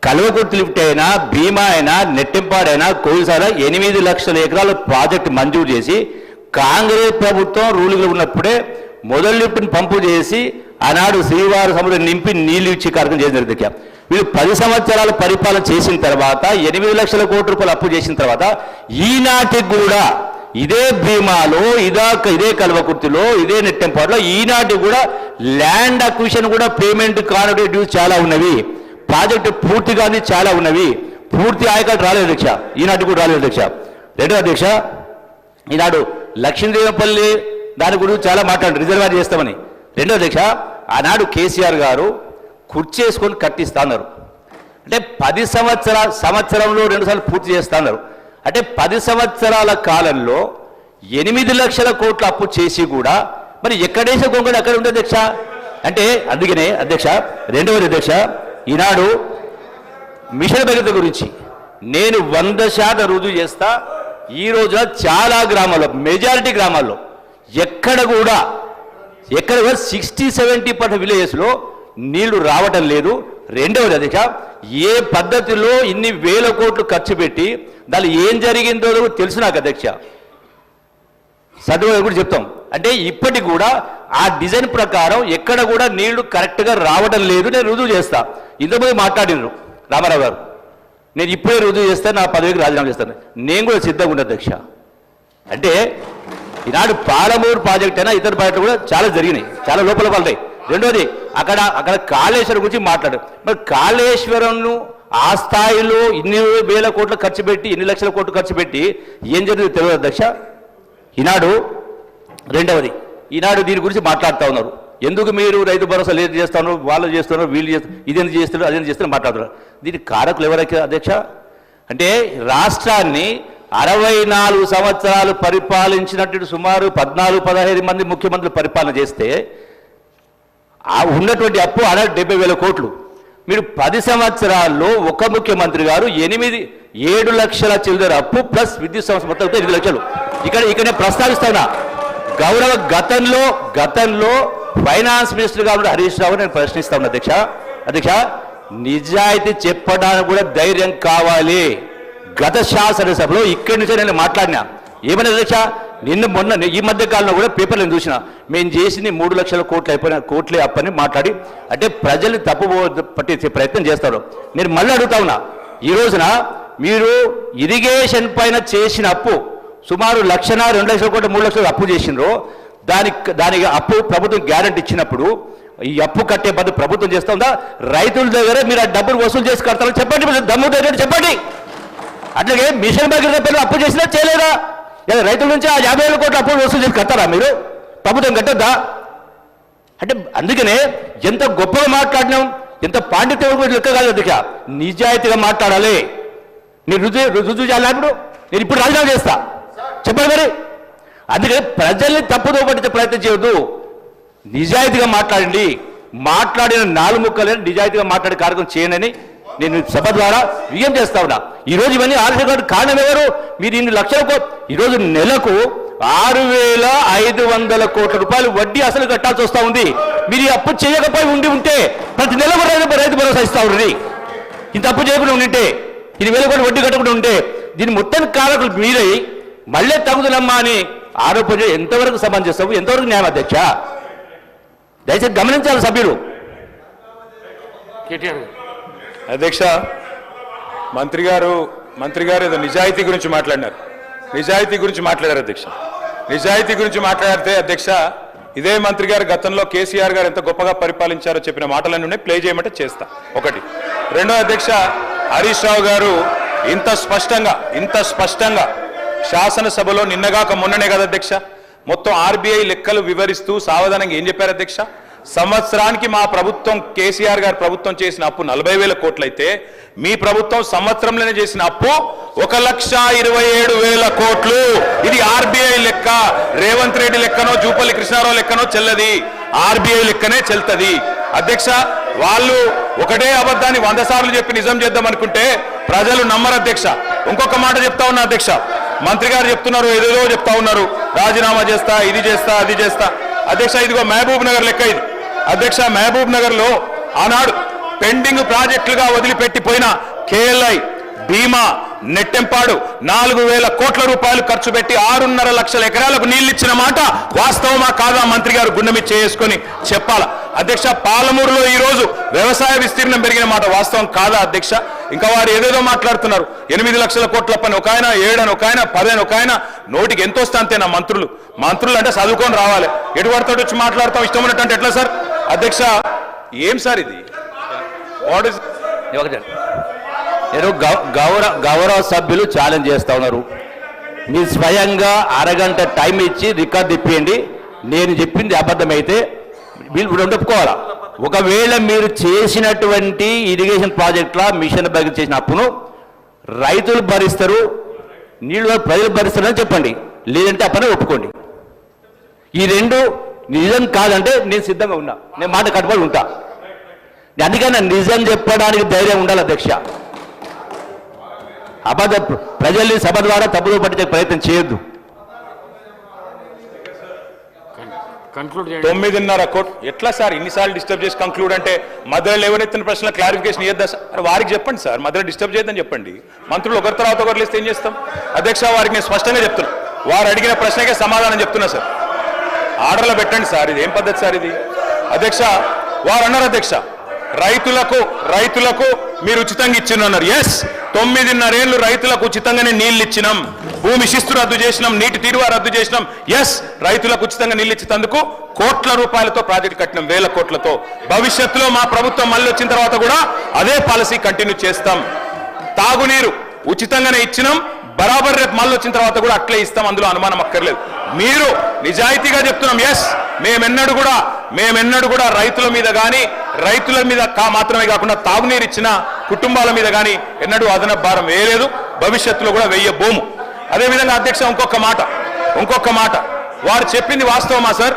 [SPEAKER 3] కల్వకుర్తి లిఫ్ట్ అయినా, భీమా అయినా, నెట్టింపాడైనా, కోయిసాల 8 లక్షల ఎకరాల ప్రాజెక్టు మంజూరు చేసి కాంగ్రెస్ ప్రభుత్వం రూలింగ్లో ఉన్నప్పుడే మొదటి లిఫ్ట్ని పంపు చేసి ఆనాడు శ్రీవారి సముద్రం నింపి నీళ్లు ఇచ్చి కార్యక్రమం చేసిన అధ్యక్ష. వీళ్ళు 10 సంవత్సరాలు పరిపాలన చేసిన తర్వాత 8 లక్షల కోట్ల రూపాయలు అప్పు చేసిన తర్వాత ఈనాటికి కూడా ఇదే భీమాలో, ఇదే కల్వకుర్తిలో, ఇదే నెట్టెంపాడులో ఈనాటికి కూడా ల్యాండ్ అక్విజిషన్ కూడా పేమెంట్ కానటువంటి డ్యూస్ చాలా ఉన్నవి. ప్రాజెక్టు పూర్తి కానీ చాలా ఉన్నవి. పూర్తి ఆయకట్టు రాలేదు అధ్యక్ష, ఈనాటికి కూడా రాలేదు అధ్యక్ష. రెండో అధ్యక్ష, ఈనాడు లక్ష్మీదేవపల్లి దాని గురించి చాలా మాట్లాడారు, రిజర్వాయర్ చేస్తామని. రెండో అధ్యక్ష, ఆనాడు కేసీఆర్ గారు కుర్చేసుకొని కట్టిస్తా అన్నారు. అంటే 10 సంవత్సరంలో 2 సార్లు పూర్తి చేస్తా అన్నారు. అంటే 10 సంవత్సరాల కాలంలో 8 లక్షల కోట్ల అప్పు చేసి కూడా మరి ఎక్కడేసే కొంగడు అక్కడ ఉంది అధ్యక్ష. అంటే అందుకనే అధ్యక్ష, రెండవది అధ్యక్ష, ఈనాడు మిషన్ భగీరథ గురించి నేను 100% రుజువు చేస్తా. ఈ రోజున చాలా గ్రామాల్లో, మెజారిటీ గ్రామాల్లో ఎక్కడ కూడా 60-70% విలేజెస్లో నీళ్లు రావటం లేదు. రెండవది అధ్యక్ష, ఏ పద్ధతిలో ఇన్ని వేల కోట్లు ఖర్చు పెట్టి దాని ఏం జరిగిందో తెలుసు నాకు అధ్యక్ష. సర్టిఫికేట్ కూడా చెప్తాం. అంటే ఇప్పటికి కూడా ఆ డిజైన్ ప్రకారం ఎక్కడ కూడా నీళ్లు కరెక్ట్గా రావడం లేదు. నేను రుజువు చేస్తా. ఇంతకుముందు మాట్లాడినారు రామారావు గారు, నేను ఇప్పుడే రుజువు చేస్తే నా పదవికి రాజీనామా చేస్తాను. నేను కూడా సిద్ధంగా ఉన్నా అధ్యక్ష. అంటే ఈనాడు పాలమూరు ప్రాజెక్ట్ అయినా ఇతర ప్రాజెక్టులు కూడా చాలా జరిగినాయి, చాలా లోపల పడ్డాయి. రెండోది అక్కడ కాళేశ్వరం గురించి మాట్లాడు. మరి కాళేశ్వరంను ఆ స్థాయిలో ఇన్ని వేల కోట్లు ఖర్చు పెట్టి, 8 లక్షల కోట్లు ఖర్చు పెట్టి ఏం జరిగిందో తెలియదు అధ్యక్ష. ఈనాడు రెండవది, ఈనాడు దీని గురించి మాట్లాడుతూ ఉన్నారు. ఎందుకు మీరు రైతు భరోసా లేదు చేస్తున్నారు, వాళ్ళు చేస్తున్నారు, వీళ్ళు చేస్తున్నారు, ఇదేందుకు చేస్తున్నారు, అదేందుకు చేస్తున్నారు మాట్లాడుతున్నారు. దీనికి కారకులు ఎవరైతే అధ్యక్ష? అంటే రాష్ట్రాన్ని 64 సంవత్సరాలు పరిపాలించినట్టు సుమారు 14-15 మంది ముఖ్యమంత్రులు పరిపాలన చేస్తే ఉన్నటువంటి అప్పు 70,000 కోట్లు. మీరు 10 సంవత్సరాల్లో ఒక ముఖ్యమంత్రి గారు 7 లక్షల చిల్లర అప్పు ప్లస్ విద్యుత్ సంస్థ మొత్తం 8 లక్షలు. ఇక్కడ నేను ప్రస్తావిస్తా ఉన్నా. గౌరవ గతంలో ఫైనాన్స్ మినిస్టర్ గారు హరీష్ రావు నేను ప్రశ్నిస్తా ఉన్నా అధ్యక్ష, నిజాయితీ చెప్పడానికి కూడా ధైర్యం కావాలి. గత శాసనసభలో ఇక్కడి నుంచే నేను మాట్లాడినా. ఏమన్నా అధ్యక్ష, మొన్న ఈ మధ్య కాలంలో కూడా పేపర్లు నేను చూసిన, మేము చేసింది 3 లక్షల కోట్లే అప్పని మాట్లాడి అంటే ప్రజల్ని తప్పు పట్టించే ప్రయత్నం చేస్తారు. నేను మళ్ళీ అడుగుతా ఉన్నా, ఈ రోజున మీరు ఇరిగేషన్ పైన చేసిన అప్పు సుమారు 1,00,000, 2 లక్షల కోట్లు, 3 లక్షలు అప్పు చేసినారో దానికి అప్పు ప్రభుత్వం గ్యారెంటీ ఇచ్చినప్పుడు ఈ అప్పు కట్టే బదులు ప్రభుత్వం చేస్తుందా? రైతుల దగ్గర మీరు ఆ డబ్బులు వసూలు చేసి కడతారని చెప్పండి, దమ్ము చెప్పండి. అట్లాగే మిషన్ భగీరథ పేరు అప్పు చేసినా చేయలేదా? రైతుల నుంచి ఆ 50,000 కోట్ల అప్పులు వసూలు చేసి కట్టారా మీరు? ప్రభుత్వం కట్టద్దా? అంటే అందుకనే ఎంత గొప్పగా మాట్లాడినాం, ఎంత పాండిత్యం లెక్క కాదు అధ్యక్ష. నిజాయితీగా మాట్లాడాలి. మీరు రుజువు చేయాలన్నప్పుడు నేను ఇప్పుడు రాజీనామా చేస్తా చెప్పండి మరి. అందుకని ప్రజల్ని తప్పుదో పట్టించే ప్రయత్నం చేయొద్దు. నిజాయితీగా మాట్లాడండి. మాట్లాడిన 4 ముక్కలని నిజాయితీగా మాట్లాడే కార్యక్రమం చేయనని నేను సభ ద్వారా విజయం చేస్తా ఉన్నా. ఈరోజు ఇవన్నీ ఆలోచన కారణం ఎవరు? మీరు ఇన్ని లక్షల ఈరోజు నెలకు 6,500 కోట్ల రూపాయలు వడ్డీ అసలు కట్టాల్సి వస్తూ ఉంది. మీరు ఈ అప్పు చేయకపోయి ఉంటే ప్రతి నెల రైతు భరోసా ఇస్తా ఉండండి. ఇంత అప్పు చేయకుండా ఉంటే 2,000 కోట్లు వడ్డీ కట్టకుండా ఉంటే దీని మొత్తం కారకులు మీరై మళ్ళీ తగుదలమ్మా అని ఆరోపణ ఎంతవరకు సమంజసం, ఎంతవరకు న్యాయం అధ్యక్ష? దయచేసి గమనించాలి సభ్యులు.
[SPEAKER 1] అధ్యక్ష, మంత్రి గారు ఏదో నిజాయితీ గురించి మాట్లాడినారు. నిజాయితీ గురించి మాట్లాడారు అధ్యక్ష. నిజాయితీ గురించి మాట్లాడితే అధ్యక్ష, ఇదే మంత్రి గారు గతంలో కేసీఆర్ గారు ఎంత గొప్పగా పరిపాలించారో చెప్పిన మాటలన్నీ ప్లే చేయమంటే చేస్తా. ఒకటి. రెండో అధ్యక్ష, హరీష్ రావు గారు ఇంత స్పష్టంగా శాసనసభలో నిన్నగాక మొన్ననే కదా అధ్యక్ష మొత్తం ఆర్బీఐ లెక్కలు వివరిస్తూ సావధానంగా ఏం చెప్పారు అధ్యక్ష? సంవత్సరానికి మా ప్రభుత్వం, కేసీఆర్ గారు ప్రభుత్వం చేసిన అప్పు 40,000 కోట్లయితే మీ ప్రభుత్వం సంవత్సరంలోనే చేసిన అప్పు 1,27,000 కోట్లు. ఇది ఆర్బీఐ లెక్క, రేవంత్ రెడ్డి లెక్కనో జూపల్లి కృష్ణారావు లెక్కనో చెల్లది, ఆర్బీఐ లెక్కనే చెల్తది. అధ్యక్ష, వాళ్ళు ఒకటే అబద్ధాన్ని 100 సార్లు చెప్పి నిజం చేద్దాం అనుకుంటే ప్రజలు నమ్మరు అధ్యక్ష. ఇంకొక మాట చెప్తా ఉన్నా అధ్యక్ష, మంత్రి గారు చెప్తున్నారు, ఏదేదో చెప్తా ఉన్నారు, రాజీనామా చేస్తా, ఇది చేస్తా, అది చేస్తా. అధ్యక్ష, ఇదిగో మహబూబ్ నగర్ లెక్క ఇది. అధ్యక్ష, మహబూబ్ నగర్ లో ఆనాడు పెండింగ్ ప్రాజెక్టులుగా వదిలిపెట్టిపోయిన కేఎల్ఐ, భీమా, నెట్టెంపాడు 4,000 కోట్ల రూపాయలు ఖర్చు పెట్టి 6.5 లక్షల ఎకరాలకు నీళ్లు ఇచ్చిన మాట వాస్తవమా కాదా మంత్రి గారు గుండె చేసుకొని చెప్పాలా. అధ్యక్ష, పాలమూరులో ఈ రోజు వ్యవసాయ విస్తీర్ణం పెరిగిన మాట వాస్తవం కాదా అధ్యక్ష? ఇంకా వారు ఏదేదో మాట్లాడుతున్నారు. 8 లక్షల కోట్ల పని ఒక ఆయన, 7 అని ఒక ఆయన, 10 అని ఒక ఆయన, నోటికి ఎంత వస్తే అంతేనా మంత్రులు? మంత్రులు అంటే చదువుకొని రావాలి, ఎటువడితో వచ్చి మాట్లాడతాం ఇష్టం ఉన్నట్టు ఎట్లా సార్? అధ్యక్ష, ఏం సార్ ఇది? వాట్ ఇస్
[SPEAKER 3] నేను గౌరవ సభ్యులు ఛాలెంజ్ చేస్తా ఉన్నారు. మీరు స్వయంగా అరగంట టైం ఇచ్చి రికార్డు ఇప్పియండి. నేను చెప్పింది అబద్ధమైతే వీళ్ళు ఒప్పుకోవాలా. ఒకవేళ మీరు చేసినటువంటి ఇరిగేషన్ ప్రాజెక్టుల మిషన్ భగీరథ చేసిన అప్పును రైతులు భరిస్తారు, నీళ్ళు ప్రజలు భరిస్తారని చెప్పండి, లేదంటే ఆ పని ఒప్పుకోండి. ఈ రెండు నిజం కాదంటే నేను సిద్ధంగా ఉన్నా, నేను మాట కట్టుబడి ఉంటా. అందుకని నిజం చెప్పడానికి ధైర్యం ఉండాలి అధ్యక్ష. అబద్ధ ప్రజల్ని సభ ద్వారా తప్పుదో పట్టించే ప్రయత్నం చేయొద్దు.
[SPEAKER 1] 9.5 కోట్లు ఎట్లా సార్? ఇన్నిసార్లు డిస్టర్బ్ చేసి కంక్లూడ్ అంటే మధ్యలో లేవనెత్తిన ప్రశ్న క్లారిఫికేషన్ ఇవ్వద్దా సార్? వారికి చెప్పండి సార్, మధ్యలో డిస్టర్బ్ చేయొద్దని చెప్పండి. మంత్రులు ఒకరి తర్వాత ఒకరు లేస్తే ఏం చేస్తాం? అధ్యక్ష, వారికి నేను స్పష్టంగా చెప్తున్నా, వారు అడిగిన ప్రశ్నకే సమాధానం చెప్తున్నా సార్. ఆర్డర్లో పెట్టండి సార్, ఇది ఏం పద్ధతి సార్ ఇది? అధ్యక్ష, వారు అన్నారు అధ్యక్ష, రైతులకు మీరు ఉచితంగా ఇచ్చిన్నారు. ఎస్, 9.5 ఏళ్ళు రైతులకు ఉచితంగానే నీళ్లు ఇచ్చినాం, భూమి శిస్తు రద్దు చేసినాం, నీటి తీరువా రద్దు చేసినాం. ఎస్, రైతులకు ఉచితంగా నీళ్లు ఇచ్చేందుకు కోట్ల రూపాయలతో ప్రాజెక్టు కట్టినాం, 1000 కోట్లతో. భవిష్యత్తులో మా ప్రభుత్వం మళ్ళీ వచ్చిన తర్వాత కూడా అదే పాలసీ కంటిన్యూ చేస్తాం. తాగునీరు ఉచితంగానే ఇచ్చినాం, బరాబర్ రేపు మళ్ళీ వచ్చిన తర్వాత కూడా అట్లే ఇస్తాం, అందులో అనుమానం అక్కర్లేదు. మీరు నిజాయితీగా చెప్తున్నాం. ఎస్, మేమెన్నడూ కూడా రైతుల మీద కానీ, రైతుల మీద మాత్రమే కాకుండా తాగునీరు ఇచ్చిన కుటుంబాల మీద కానీ ఎన్నడూ అదనపు భారం వేయలేదు, భవిష్యత్తులో కూడా వేయబోము. అదేవిధంగా అధ్యక్ష, ఇంకొక మాట వారు చెప్పింది వాస్తవమా సార్?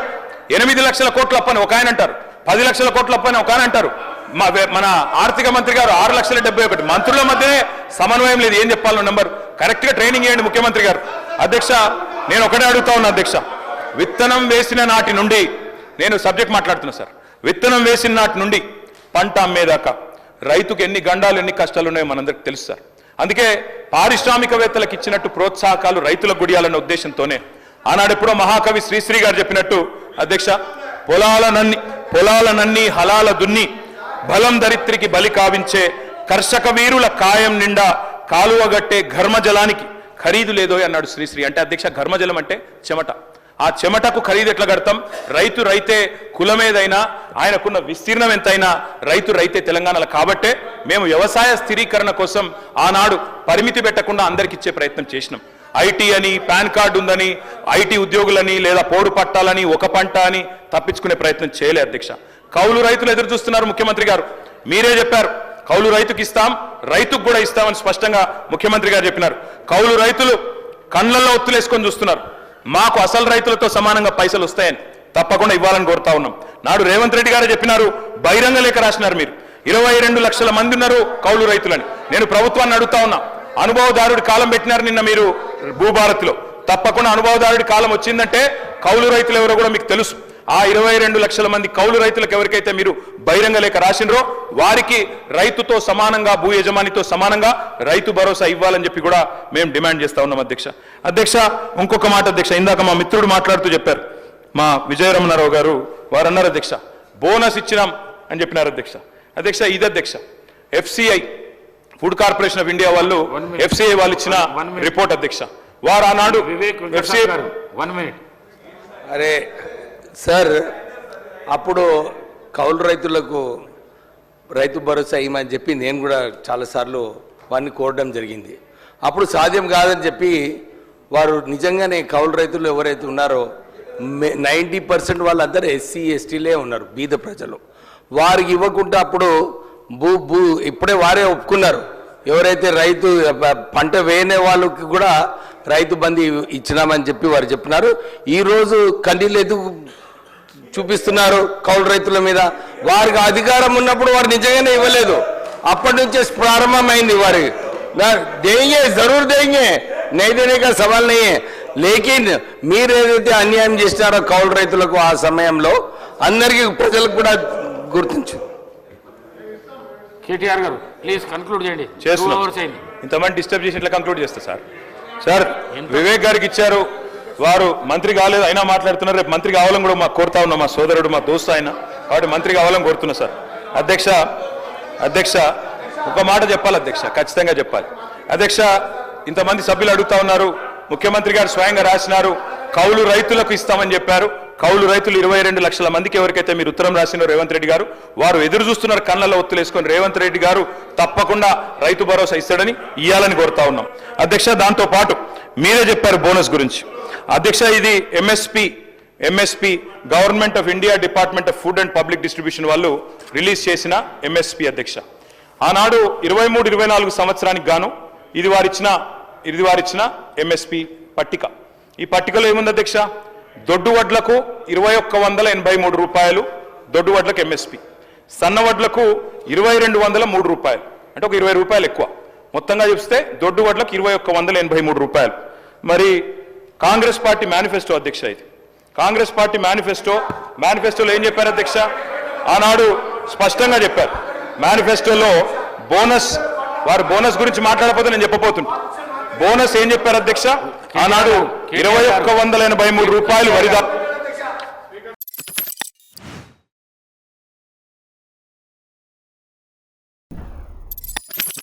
[SPEAKER 1] 8 లక్షల కోట్ల అప్పని ఒక ఆయన అంటారు, 10 లక్షల కోట్ల అప్పని ఒక ఆయన అంటారు. మన ఆర్థిక మంత్రి గారు 6,71,000. మంత్రుల మధ్యనే సమన్వయం లేదు. ఏం చెప్పాలో నెంబర్ కరెక్ట్ గా ట్రైనింగ్ చేయండి ముఖ్యమంత్రి గారు. అధ్యక్ష, నేను ఒకటే అడుగుతా ఉన్నా అధ్యక్ష, విత్తనం వేసిన నాటి నుండి, నేను సబ్జెక్ట్ మాట్లాడుతున్నా సార్, విత్తనం వేసిన నాటి నుండి పంట అమ్మేదాకా రైతుకు ఎన్ని గండాలు, ఎన్ని కష్టాలు ఉన్నాయో మనందరికి తెలుసు సార్. అందుకే పారిశ్రామికవేత్తలకు ఇచ్చినట్టు ప్రోత్సాహకాలు రైతులకు గుడియాలన్న ఉద్దేశంతోనే ఆనాడు ఎప్పుడో మహాకవి శ్రీశ్రీ గారు చెప్పినట్టు అధ్యక్ష, పొలాలనన్నీ హలాల దున్ని బలం దరిత్రికి బలి కావించే కర్షక వీరుల కాయం నిండా కాలువగట్టే ఘర్మజలానికి ఖరీదు లేదో అన్నాడు శ్రీశ్రీ. అంటే అధ్యక్ష, ఘర్మజలం అంటే చెమట. ఆ చెమటకు ఖరీదు ఎట్లా కడతాం? రైతే కులమేదైనా, ఆయనకున్న విస్తీర్ణం ఎంతైనా రైతే తెలంగాణలో. కాబట్టే మేము వ్యవసాయ స్థిరీకరణ కోసం ఆనాడు పరిమితి పెట్టకుండా అందరికి ఇచ్చే ప్రయత్నం చేసినాం. ఐటీ అని, పాన్ కార్డు ఉందని, ఐటీ ఉద్యోగులని లేదా పోడు పట్టాలని, ఒక పంట అని తప్పించుకునే ప్రయత్నం చేయలే అధ్యక్ష. కౌలు రైతులు ఎదురు చూస్తున్నారు. ముఖ్యమంత్రి గారు మీరే చెప్పారు, కౌలు రైతుకి ఇస్తాం, రైతుకు కూడా ఇస్తామని స్పష్టంగా ముఖ్యమంత్రి గారు చెప్పినారు. కౌలు రైతులు కళ్ళల్లో ఒత్తులేసుకొని చూస్తున్నారు. మాకు అసలు రైతులతో సమానంగా పైసలు వస్తాయని తప్పకుండా ఇవ్వాలని కోరుతా ఉన్నాం. నాడు రేవంత్ రెడ్డి గారు చెప్పినారు, బహిరంగ లేఖ రాసినారు మీరు, 22 లక్షల మంది ఉన్నారు కౌలు రైతులని. నేను ప్రభుత్వాన్ని అడుగుతా ఉన్నా, అనుభవదారుడి కాలం పెట్టినారు నిన్న మీరు భూభారతిలో. తప్పకుండా అనుభవదారుడి కాలం వచ్చిందంటే కౌలు రైతులు ఎవరో కూడా మీకు తెలుసు. ఆ 22 లక్షల మంది కౌలు రైతులకు ఎవరికైతే మీరు బహిరంగ లేఖ రాసినరో వారికి రైతుతో సమానంగా, భూ యజమానితో సమానంగా రైతు భరోసా ఇవ్వాలని చెప్పి కూడా మేము డిమాండ్ చేస్తా ఉన్నాం అధ్యక్ష. ఇంకొక మాట అధ్యక్ష, ఇందాక మా మిత్రుడు మాట్లాడుతూ చెప్పారు, మా విజయరమణారావు గారు, వారు అన్నారు అధ్యక్ష, బోనస్ ఇచ్చినాం అని చెప్పినారు అధ్యక్ష. ఇది అధ్యక్ష, FCI food corporation of India వాళ్ళు, FCI వాళ్ళు ఇచ్చిన రిపోర్ట్ అధ్యక్ష. వారు ఆనాడు
[SPEAKER 6] అరే సార్, అప్పుడు కౌలు రైతులకు రైతు భరోసా ఇవ్వమని చెప్పి నేను కూడా చాలాసార్లు వారిని కోరడం జరిగింది. అప్పుడు సాధ్యం కాదని చెప్పి వారు నిజంగానే కౌలు రైతులు ఎవరైతే ఉన్నారో 90% వాళ్ళందరూ SC STలే ఉన్నారు, బీద ప్రజలు. వారికి ఇవ్వకుండా అప్పుడు ఇప్పుడే వారే ఒప్పుకున్నారు, ఎవరైతే రైతు పంట వేయని వాళ్ళకి కూడా రైతు బంధు ఇచ్చినామని చెప్పి వారు చెప్పినారు. ఈరోజు కన్నీళ్ళు ఎందుకు చూపిస్తున్నారు కౌలు రైతుల మీద? వారికి అధికారం ఉన్నప్పుడు వారు నిజంగానే ఇవ్వలేదు. అప్పటి నుంచే ప్రారంభమైంది వారి देंगे जरूर देंगे नहीं देने का सवाल नहीं है लेकिन మీరు ఏదైతే అన్యాయం చేస్తారో కౌలు రైతులకు ఆ సమయంలో అందరికీ ప్రజలకు కూడా గుర్తించు.
[SPEAKER 7] కేటీఆర్ గారు ప్లీజ్ కన్క్లూడ్ చేయండి.
[SPEAKER 1] చేస్తున్నాం.
[SPEAKER 7] 2 hours అయింది.
[SPEAKER 1] ఇంతమంది డిస్టర్బ్ చేసి ఇట్లా కంక్లూడ్ చేస్తా సార్. సార్ వివేక్ గారికి ఇచ్చారు, వారు మంత్రి కాలేదు అయినా మాట్లాడుతున్నారు. రేపు మంత్రి కావాలని కూడా మాకు కోరుతా ఉన్నాం, మా సోదరుడు మా దోస్తు ఆయన, కాబట్టి మంత్రి కావాలని కోరుతున్నా సార్. అధ్యక్ష ఒక మాట చెప్పాలి అధ్యక్ష, ఖచ్చితంగా చెప్పాలి అధ్యక్ష. ఇంతమంది సభ్యులు అడుగుతా ఉన్నారు, ముఖ్యమంత్రి గారు స్వయంగా రాసినారు కౌలు రైతులకు ఇస్తామని చెప్పారు. కౌలు రైతులు 22 లక్షల మందికి ఎవరికైతే మీరు ఉత్తరం రాసినారో రేవంత్ రెడ్డి గారు, వారు ఎదురు చూస్తున్నారు కళ్ళల్లో ఒత్తులేసుకొని. రేవంత్ రెడ్డి గారు తప్పకుండా రైతు భరోసా ఇస్తాడని ఇయ్యాలని కోరుతా ఉన్నాం అధ్యక్ష. దాంతో పాటు మీరే చెప్పారు బోనస్ గురించి అధ్యక్ష. ఇది MSP government of India department of food and public distribution వాళ్ళు రిలీజ్ చేసిన ఎంఎస్పి అధ్యక్ష. ఆనాడు 23-24 సంవత్సరానికి గాను ఇది వారిచ్చిన ఎంఎస్పి పట్టిక. ఈ పట్టికలో ఏముంది అధ్యక్ష? దొడ్డు వడ్లకు 2183 రూపాయలు దొడ్డు వడ్లకు ఎంఎస్పి, సన్న వడ్లకు 2203 రూపాయలు, అంటే ఒక 20 రూపాయలు ఎక్కువ. మొత్తంగా చూస్తే దొడ్డు వడ్లకు 2183 రూపాయలు. మరి కాంగ్రెస్ పార్టీ మేనిఫెస్టో అధ్యక్ష, ఇది కాంగ్రెస్ పార్టీ మేనిఫెస్టోలో ఏం చెప్పారు అధ్యక్ష? ఆనాడు స్పష్టంగా చెప్పారు మేనిఫెస్టోలో వారు బోనస్ గురించి మాట్లాడకపోతే నేను చెప్పబోతుంటా. బోనస్ ఏం చెప్పారు అధ్యక్ష? ఆనాడు 2183 రూపాయలు వరిదా